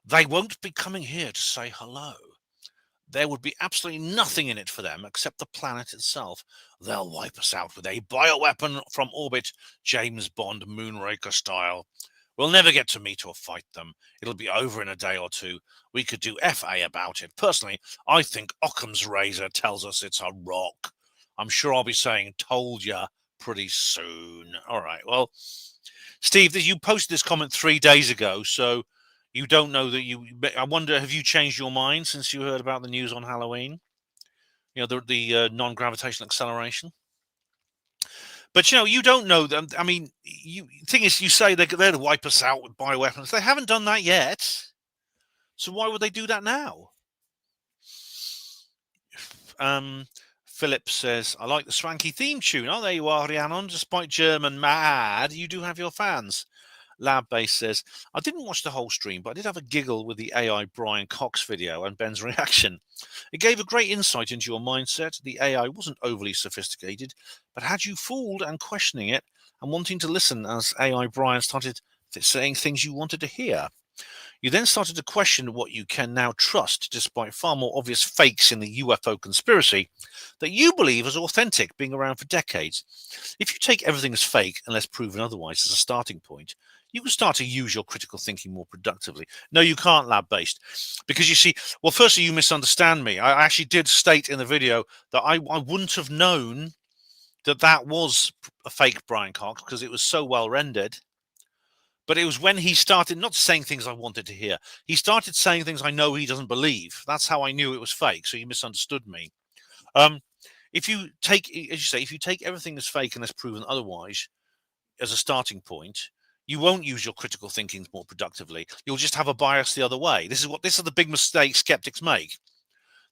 A: they won't be coming here to say hello. there would be absolutely nothing in it for them except the planet itself. They'll wipe us out with a bioweapon from orbit, James Bond Moonraker style. We'll never get to meet or fight them. It'll be over in a day or two. We could do FA about it. Personally, I think Occam's razor tells us it's a rock. I'm sure I'll be saying told ya pretty soon. All right, well, Steve, you posted this comment 3 days ago, so you don't know that I wonder, have you changed your mind since you heard about the news on Halloween? You know, the non-gravitational acceleration. But you don't know them. I mean, thing is, you say they're to wipe us out with bioweapons. They haven't done that yet. So why would they do that now? Philip says, I like the swanky theme tune. Oh, there you are, Rhiannon. Despite German mad, you do have your fans. Lab Base says, I didn't watch the whole stream, but I did have a giggle with the AI Brian Cox video and Ben's reaction. It gave a great insight into your mindset. The AI wasn't overly sophisticated, but had you fooled and questioning it and wanting to listen as AI Brian started saying things you wanted to hear. You then started to question what you can now trust, despite far more obvious fakes in the UFO conspiracy that you believe is authentic, being around for decades. If you take everything as fake, unless proven otherwise, as a starting point, you can start to use your critical thinking more productively. No, you can't, lab-based. Because you see, well, firstly, you misunderstand me. I actually did state in the video that I wouldn't have known that was a fake Brian Cox because it was so well rendered. But it was when he started not saying things I wanted to hear. He started saying things I know he doesn't believe. That's how I knew it was fake. So you misunderstood me. If you take, as you say, if you take everything as fake unless proven otherwise as a starting point, you won't use your critical thinking more productively. You'll just have a bias the other way. This is the big mistake skeptics make.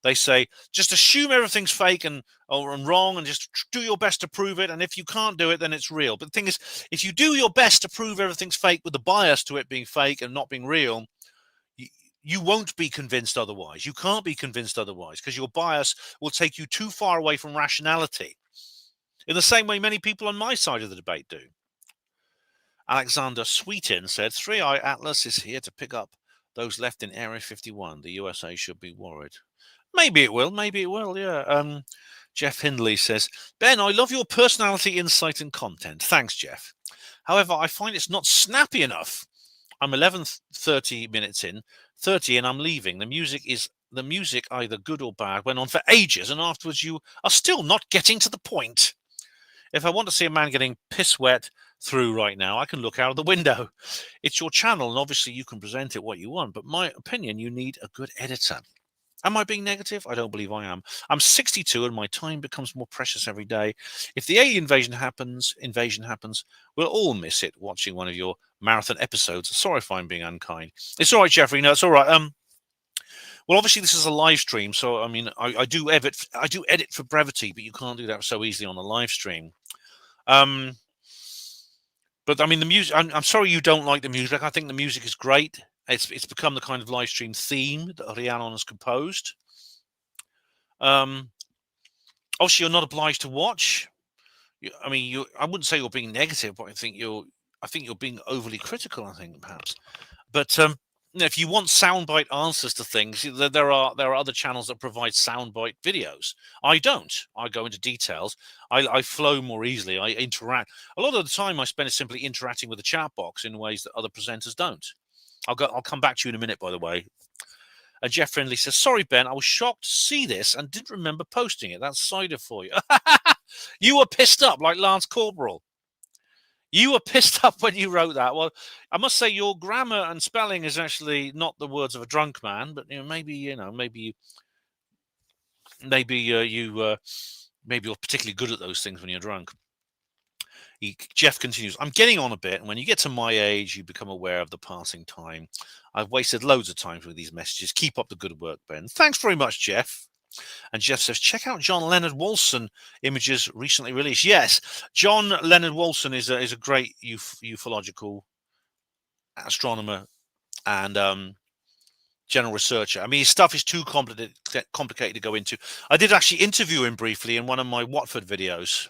A: They say, just assume everything's fake and wrong and just do your best to prove it. And if you can't do it, then it's real. But the thing is, if you do your best to prove everything's fake with a bias to it being fake and not being real, you won't be convinced otherwise. You can't be convinced otherwise because your bias will take you too far away from rationality. In the same way many people on my side of the debate do. Alexander Sweetin said, 3i Atlas is here to pick up those left in Area 51. The USA should be worried. Maybe it will, yeah. Jeff Hindley says, Ben, I love your personality, insight, and content. Thanks, Jeff. However, I find it's not snappy enough. I'm 11:30 minutes in, 30, and I'm leaving. The music, either good or bad, went on for ages, and afterwards you are still not getting to the point. If I want to see a man getting piss wet through right now, I can look out of the window. It's your channel, and obviously you can present it what you want, but my opinion, you need a good editor. Am I being negative? I don't believe I am. I'm 62 and my time becomes more precious every day. If the alien invasion happens, we'll all miss it watching one of your marathon episodes. Sorry if I'm being unkind. It's all right, Jeffrey. No, it's all right. Well, obviously this is a live stream, so I mean, I do edit for brevity, but you can't do that so easily on a live stream. But I mean, the music. I'm sorry you don't like the music. I think the music is great. It's become the kind of live stream theme that Rhiannon has composed. Obviously, you're not obliged to watch. I wouldn't say you're being negative, but I think you're being overly critical. I think perhaps, but if you want soundbite answers to things, there are other channels that provide soundbite videos. I don't. I go into details. I flow more easily. I interact. A lot of the time I spend simply interacting with the chat box in ways that other presenters don't. I'll come back to you in a minute, by the way. Jeff Friendly says, sorry, Ben, I was shocked to see this and didn't remember posting it. That's cider for you. You were pissed up like Lance Corporal. You were pissed up when you wrote that. Well, I must say your grammar and spelling is actually not the words of a drunk man, but maybe you're particularly good at those things when you're drunk. Jeff continues, I'm getting on a bit, and when you get to my age, you become aware of the passing time. I've wasted loads of time with these messages. Keep up the good work, Ben. Thanks very much, Jeff. And Jeff says, check out John Leonard Wolfson images recently released. Yes, John Leonard Wolfson is a great ufological astronomer and general researcher. I mean, his stuff is too complicated to go into. I did actually interview him briefly in one of my Watford videos.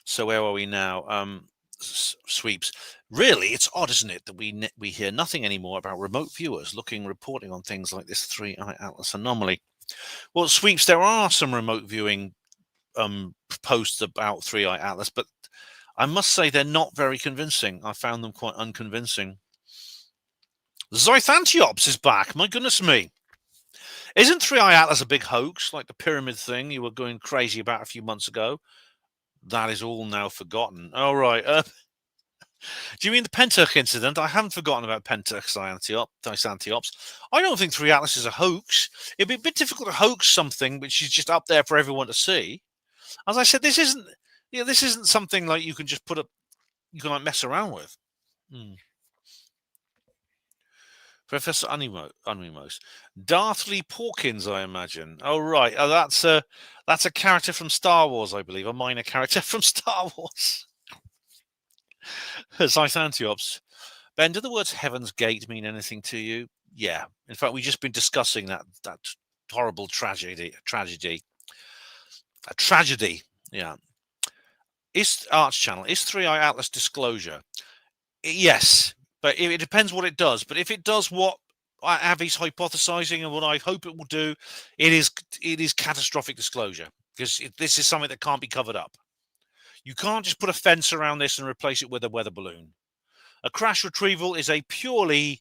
A: So where are we now? Sweeps. Really, it's odd, isn't it, that we hear nothing anymore about remote viewers reporting on things like this 3i Atlas anomaly. Well, Sweeps, there are some remote viewing posts about 3i Atlas, but I must say they're not very convincing. I found them quite unconvincing. Zythantiops is back. My goodness me. Isn't 3i Atlas a big hoax, like the pyramid thing you were going crazy about a few months ago? That is all now forgotten. All right. Do you mean the Pentuck incident? I haven't forgotten about Pentuck Zythantiops. I don't think 3 Atlas is a hoax. It'd be a bit difficult to hoax something which is just up there for everyone to see. As I said, this isn't something like you can just you can like mess around with. Professor Unimos. Darthly Porkins, I imagine. Oh, right. Oh, that's a character from Star Wars, I believe. A minor character from Star Wars. Zythantiops. Ben, do the words Heaven's Gate mean anything to you? Yeah. In fact, we've just been discussing that horrible tragedy. A tragedy. Yeah. Is Arch Channel, is 3i Atlas disclosure? Yes. But it depends what it does. But if it does what Avi's hypothesizing and what I hope it will do, it is catastrophic disclosure, because this is something that can't be covered up. You can't just put a fence around this and replace it with a weather balloon. A crash retrieval is a purely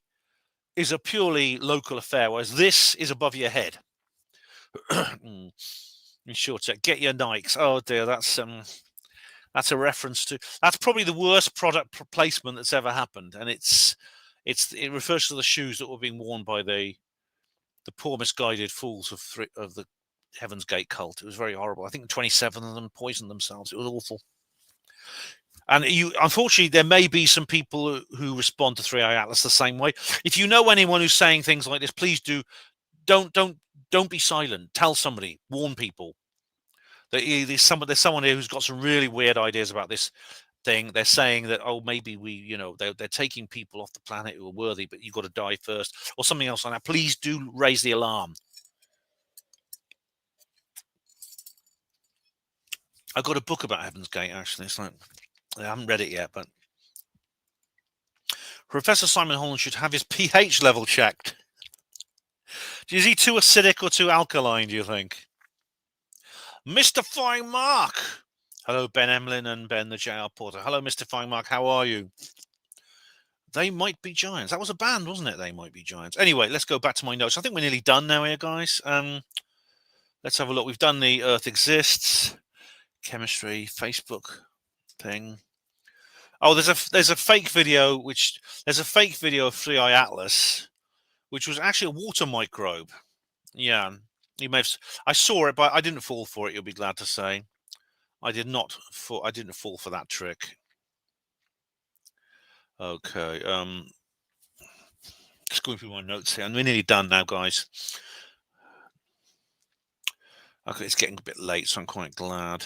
A: local affair, whereas this is above your head. Short check. Get your Nikes. Oh dear, that's a reference to, that's probably the worst product placement that's ever happened, and it refers to the shoes that were being worn by the poor misguided fools of the Heaven's Gate cult. It was very horrible. I think 27 of them poisoned themselves. It was awful. And unfortunately, there may be some people who respond to 3i Atlas the same way. If you know anyone who's saying things like this, please don't be silent. Tell somebody. Warn people. There's someone here who's got some really weird ideas about this thing. They're saying that, oh, maybe they're taking people off the planet who are worthy, but you've got to die first, or something else like that. Please do raise the alarm. I've got a book about Heaven's Gate, actually. It's like, I haven't read it yet, but Professor Simon Holland should have his pH level checked. Is he too acidic or too alkaline, do you think? Mystifying Mark. Hello, Ben Emlyn and Ben the JR Porter. Hello, Mystifying Mark. How are you? They Might Be Giants. That was a band, wasn't it? They Might Be Giants. Anyway, let's go back to my notes. I think we're nearly done now here, guys. Let's have a look. We've done the Earth Exists, chemistry, Facebook thing. Oh, there's a fake video of 3i Atlas, which was actually a water microbe. Yeah, you may have. I saw it, but I didn't fall for it. You'll be glad to say, I didn't fall for that trick. Okay. Just going through my notes here, and we're nearly done now, guys. Okay, it's getting a bit late, so I'm quite glad.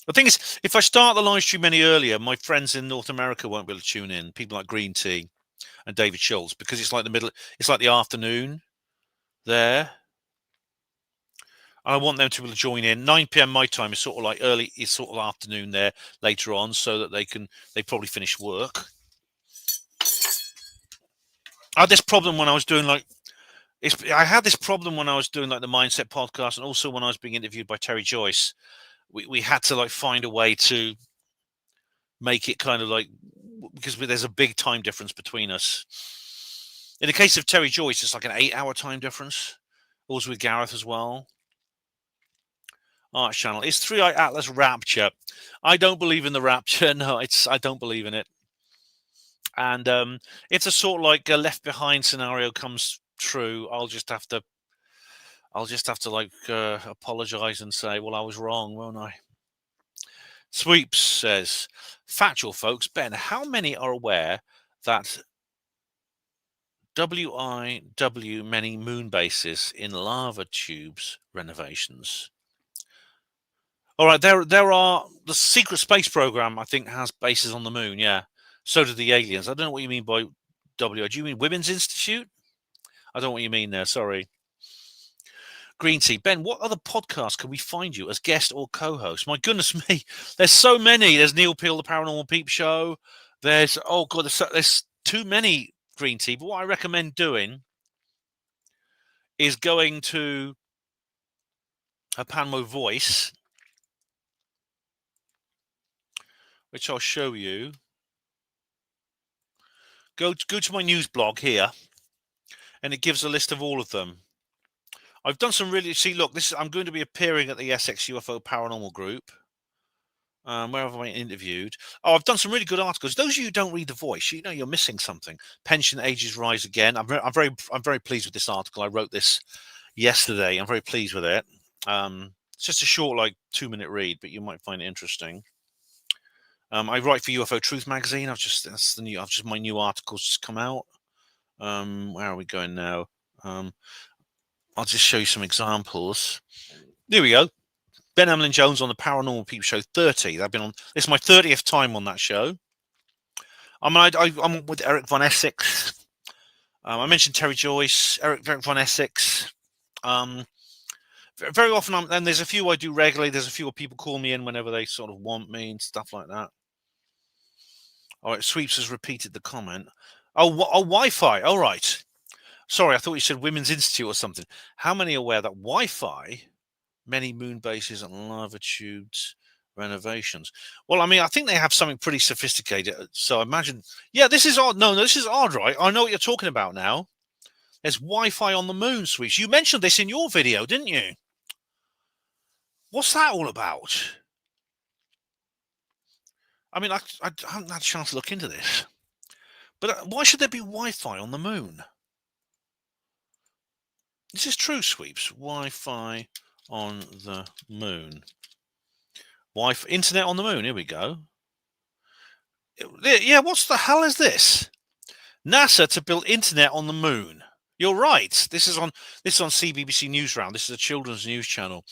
A: The thing is, if I start the live stream any earlier, my friends in North America won't be able to tune in. People like Green Tea and David Schultz, because it's like it's like the afternoon there. And I want them to be able to join in. 9 p.m. my time is sort of like early, it's sort of afternoon there later on, so that they probably finish work. I had this problem when I was doing the Mindset podcast, and also when I was being interviewed by Terry Joyce. We had to find a way to make it kind of because there's a big time difference between us. In the case of Terry Joyce, it's like an 8-hour time difference. Also with Gareth as well. Arch Channel. Is 3i Atlas rapture? I don't believe in the rapture. No, I don't believe in it. And if the sort of a Left Behind scenario comes true, I'll just have to apologize and say, well, I was wrong, won't I? Sweeps says, factual folks. Ben, how many are aware that WIW many moon bases in lava tubes renovations? All right, there are the secret space program, I think, has bases on the moon. Yeah, so do the aliens. I don't know what you mean by WI. Do you mean Women's Institute? I don't know what you mean there. Sorry. Green Tea. Ben, what other podcasts can we find you as guest or co-host? My goodness me, there's so many. There's Neil Peel, The Paranormal Peep Show. There's, oh God, there's too many, Green Tea. But what I recommend doing is going to a Panmo Voice, which I'll show you. Go to my news blog here, and it gives a list of all of them. I've done some really, see, look, I'm going to be appearing at the Essex UFO Paranormal Group. Where have I interviewed? Oh, I've done some really good articles. Those of you who don't read The Voice, you know you're missing something. Pension ages rise again. I'm very pleased with this article. I wrote this yesterday. I'm very pleased with it. It's just a short, like 2-minute read, but you might find it interesting. I write for UFO Truth magazine. My new articles just come out. Where are we going now? I'll just show you some examples. There we go. Ben Emlyn Jones on the Paranormal Peep Show 30. I've been on. This is my 30th time on that show. I'm with Eric Von Essex. I mentioned Terry Joyce, Eric Von Essex. Very often, and there's a few I do regularly. There's a few people call me in whenever they sort of want me and stuff like that. All right, Sweeps has repeated the comment. Oh, Wi-Fi. All right. Sorry, I thought you said Women's Institute or something. How many are aware that Wi-Fi, many moon bases and lava tubes renovations? Well, I mean, I think they have something pretty sophisticated. So I imagine, yeah, this is odd. No, this is odd, right? I know what you're talking about now. There's Wi-Fi on the moon, Sweeps. You mentioned this in your video, didn't you? What's that all about? I mean, I haven't had a chance to look into this. But why should there be Wi-Fi on the moon? Is this true, Sweeps? Wi-Fi on the moon. Wi-Fi, internet on the moon. Here we go. Yeah, what the hell is this? NASA to build internet on the moon. You're right. This is on CBBC Newsround. This is a children's news channel.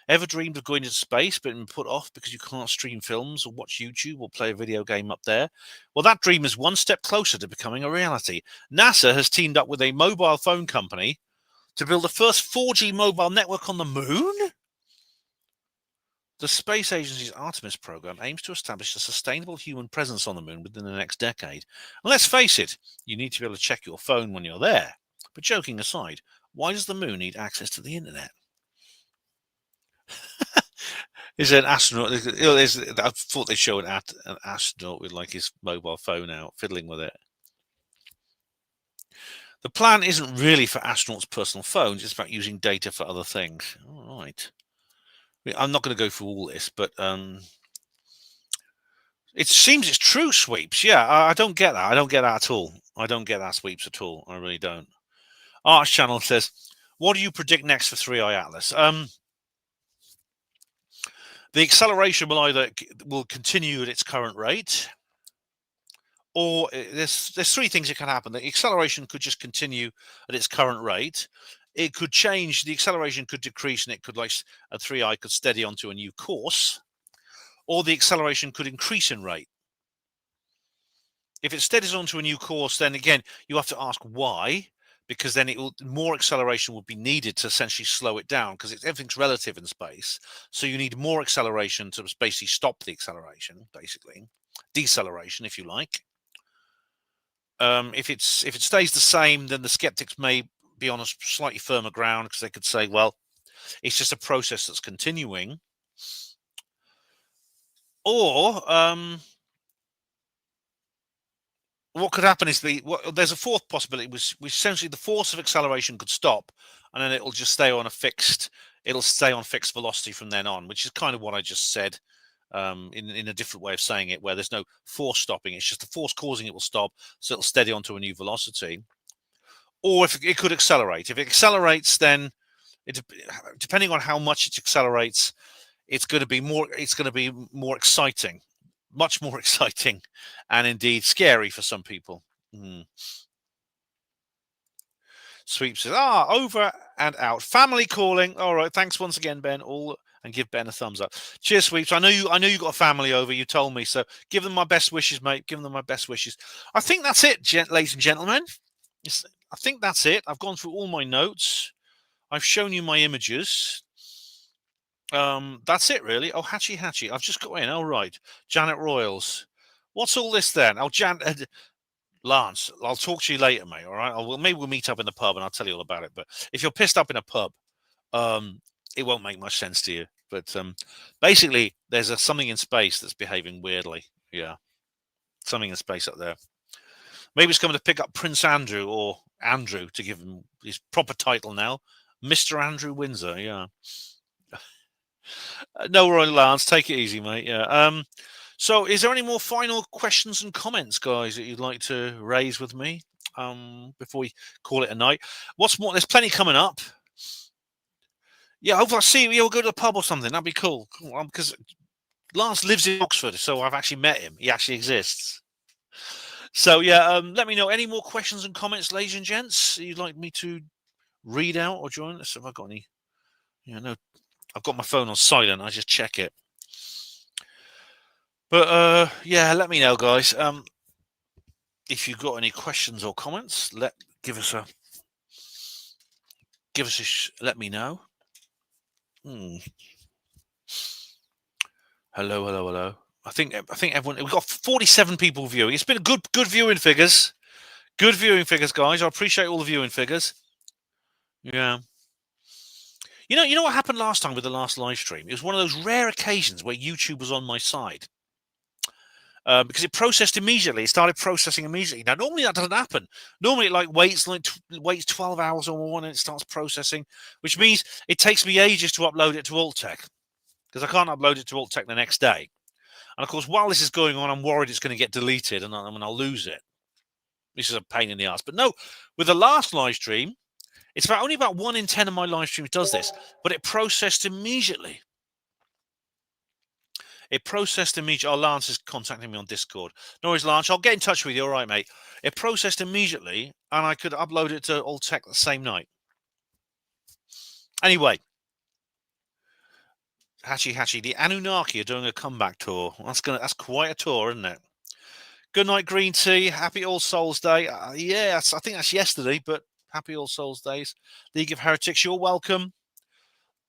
A: Ever dreamed of going into space but been put off because you can't stream films or watch YouTube or play a video game up there? Well, that dream is one step closer to becoming a reality. NASA has teamed up with a mobile phone company to build the first 4G mobile network on the moon? The space agency's Artemis program aims to establish a sustainable human presence on the moon within the next decade. And let's face it, you need to be able to check your phone when you're there. But joking aside, why does the moon need access to the internet? Is there an astronaut? I thought they'd show an astronaut with like his mobile phone out, fiddling with it. The plan isn't really for astronauts' personal phones. It's about using data for other things. All right. I'm not going to go through all this, but it seems it's true, Sweeps. Yeah, I don't get that. I don't get that at all. I don't get that, Sweeps, at all. I really don't. Arch Channel says, what do you predict next for 3i Atlas? The acceleration will continue at its current rate, or there's 3 things that can happen. The acceleration could just continue at its current rate. It could change. The acceleration could decrease, and it could, like a 3i, could steady onto a new course, or the acceleration could increase in rate. If it steadies onto a new course, then again you have to ask why, because then more acceleration would be needed to essentially slow it down, because everything's relative in space. So you need more acceleration to basically stop the acceleration, basically deceleration, if you like. If it stays the same, then the skeptics may be on a slightly firmer ground, because they could say, well, it's just a process that's continuing. Or what could happen is there's a fourth possibility, which essentially the force of acceleration could stop, and then it'll just stay on fixed velocity from then on, which is kind of what I just said, in a different way of saying it, where there's no force stopping. It's just the force causing it will stop, so it'll steady onto a new velocity. Or if it could accelerate. If it accelerates, then depending on how much it accelerates, it's going to be more exciting. Much more exciting, and indeed scary for some people. Sweep says, over and out. Family calling. All right, thanks once again, Ben. And give Ben a thumbs up. Cheers, Sweeps. I know you got a family over. You told me, so give them my best wishes, mate. Give them my best wishes. I think that's it, ladies and gentlemen. I think that's it. I've gone through all my notes. I've shown you my images. That's it, really. Oh, Hatchy. I've just got in. Oh, right. Janet Royals. What's all this then? Oh, Lance, I'll talk to you later, mate. All right. Maybe we'll meet up in the pub and I'll tell you all about it. But if you're pissed up in a pub, it won't make much sense to you. But basically, there's something in space that's behaving weirdly. Yeah. Something in space up there. Maybe it's coming to pick up Prince Andrew, or Andrew, to give him his proper title now. Mr. Andrew Windsor, yeah. No, Roy Lance, take it easy, mate. Yeah. So is there any more final questions and comments, guys, that you'd like to raise with me before we call it a night? What's more, there's plenty coming up. Yeah, hopefully I'll see you. We'll go to the pub or something. That'd be cool. Because Lance lives in Oxford, so I've actually met him. He actually exists. So, yeah, let me know. Any more questions and comments, ladies and gents, you'd like me to read out or join us? Have I got any? Yeah, no. I've got my phone on silent. I just check it. But, yeah, let me know, guys. If you've got any questions or comments, let me know. Hello. I think everyone. We've got 47 people viewing. It's been a good viewing figures. Good viewing figures, guys. I appreciate all the viewing figures. Yeah. You know what happened last time with the last live stream? It was one of those rare occasions where YouTube was on my side. Because it processed immediately. It started processing immediately. Now, normally that doesn't happen. Normally it waits 12 hours or more and it starts processing, which means it takes me ages to upload it to AltTech, because I can't upload it to AltTech the next day. And of course, while this is going on, I'm worried it's going to get deleted and I'll lose it. This is a pain in the ass. But no, with the last live stream, it's only about 1 in 10 of my live streams does this, but it processed immediately. Oh, Lance is contacting me on Discord. No worries, Lance. I'll get in touch with you. All right, mate. It processed immediately, and I could upload it to AltTech the same night. Anyway, Hatchy, the Anunnaki are doing a comeback tour. That's quite a tour, isn't it? Good night, Green Tea. Happy All Souls Day. Yeah, I think that's yesterday, but happy All Souls Days. League of Heretics, you're welcome.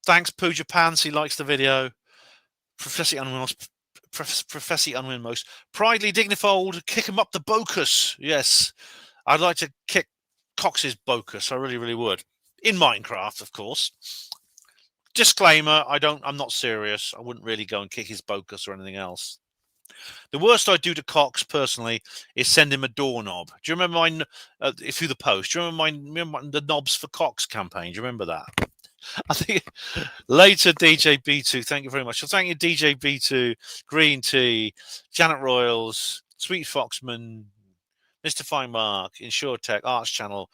A: Thanks, Pooja Pants. He likes the video. Professor Unwinmost. Pridely dignified, kick him up the Bocus. Yes, I'd like to kick Cox's Bocus. I really, really would. In Minecraft, of course. Disclaimer, I'm not serious. I wouldn't really go and kick his Bocus or anything else. The worst I'd do to Cox, personally, is send him a doorknob. Do you remember mine, through the post? Do you remember the Knobs for Cox campaign? Do you remember that? I think later, DJ B2. Thank you very much. So thank you, DJ B2, Green Tea, Janet Royals, Sweet Foxman, Mr. Finemark, InsureTech, Arts Channel,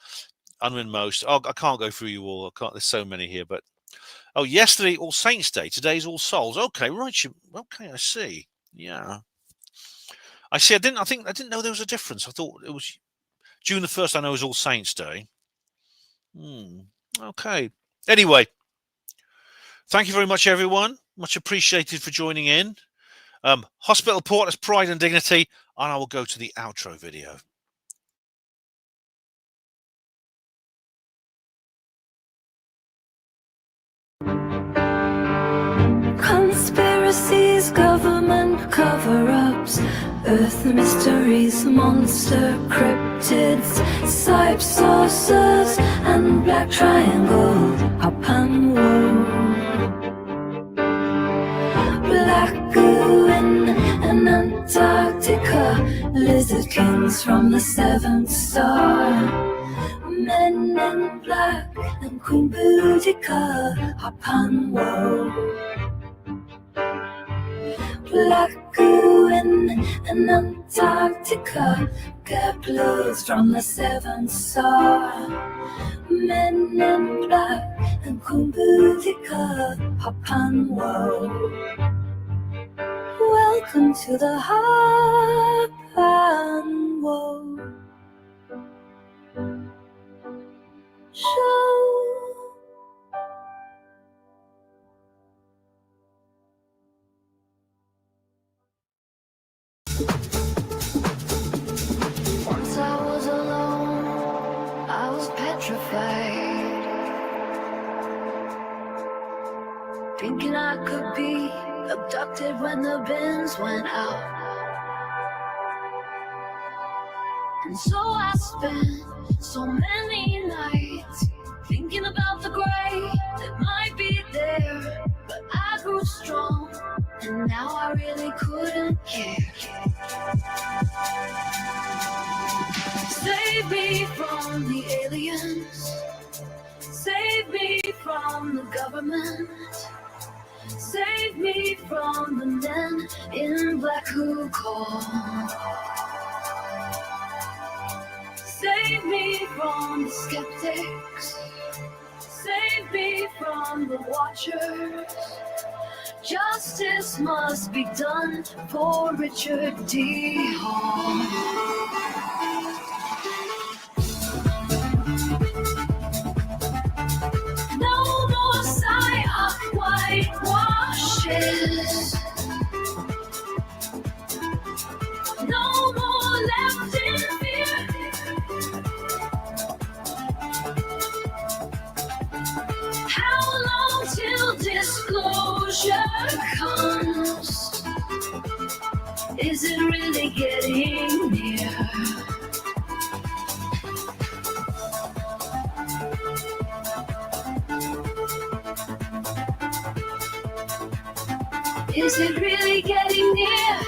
A: Unwinmost. Oh, I can't go through you all. There's so many here. But yesterday All Saints Day. Today's All Souls. Okay, right. Okay, I see. Yeah, I see. I didn't know there was a difference. I thought it was June the 1st. I know it was All Saints Day. Okay. Anyway, thank you very much, everyone. Much appreciated for joining in. Hospital Porters, Pride and Dignity, and I will go to the outro video.
B: Conspiracies, government cover-ups, Earth mysteries, monster cryptids, Cybe saucers, and black triangle, up and woe. Black goo in Antarctica, lizard kings from the seventh star, men in black and Queen Boudica, up and woe. Black goo in Antarctica, Kepler's from the seventh star, men in black and Queen Boudica, hop and woe. Welcome to the Hop and Woe Show. Once I was alone, I was petrified. thinking I could be abducted when the bins went out. And so I spent so many nights thinking about the gray that might be there. But I grew strong, and now I really couldn't care. Save me from the aliens. Save me from the government. Save me from the men in black who call. Save me from the skeptics. Save me from the watchers. Justice must be done for Richard D. Hall. No more psyop whitewashes. No more left in fear. How long till disclosure comes? Is it really getting near? Is it really getting near?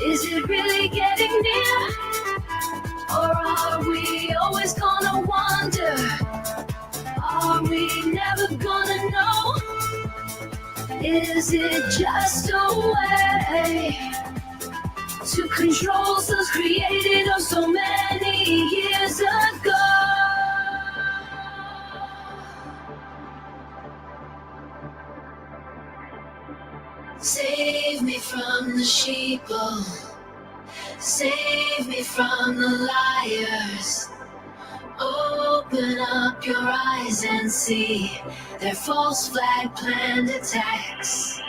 B: Is it really getting near? Or are we always gonna wonder? Are we never gonna know? Is it just a way to control us created oh so many years ago? Save me from the sheeple. Save me from the liars. Open up your eyes and see their false flag planned attacks.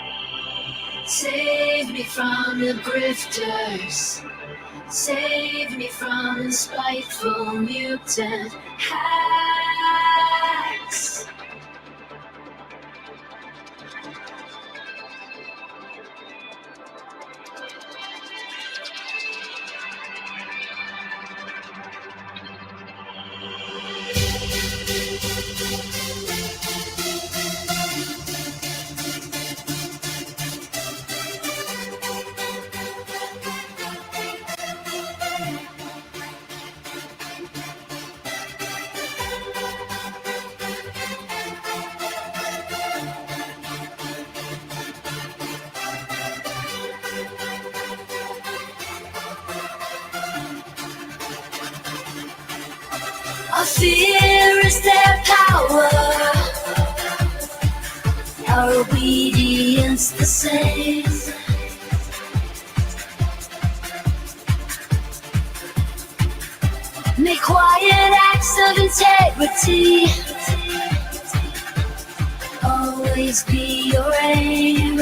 B: Save me from the grifters. Save me from the spiteful mutant hacks. Our fear is their power, our obedience the same. Make quiet acts of integrity always be your aim.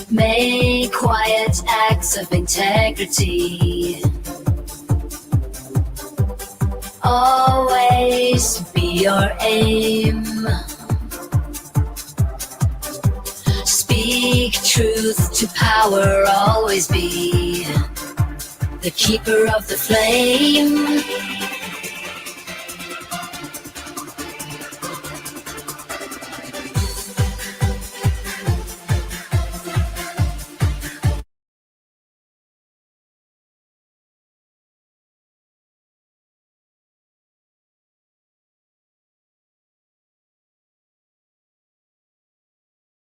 B: Make quiet acts of integrity always be your aim. Speak truth to power, always be the keeper of the flame.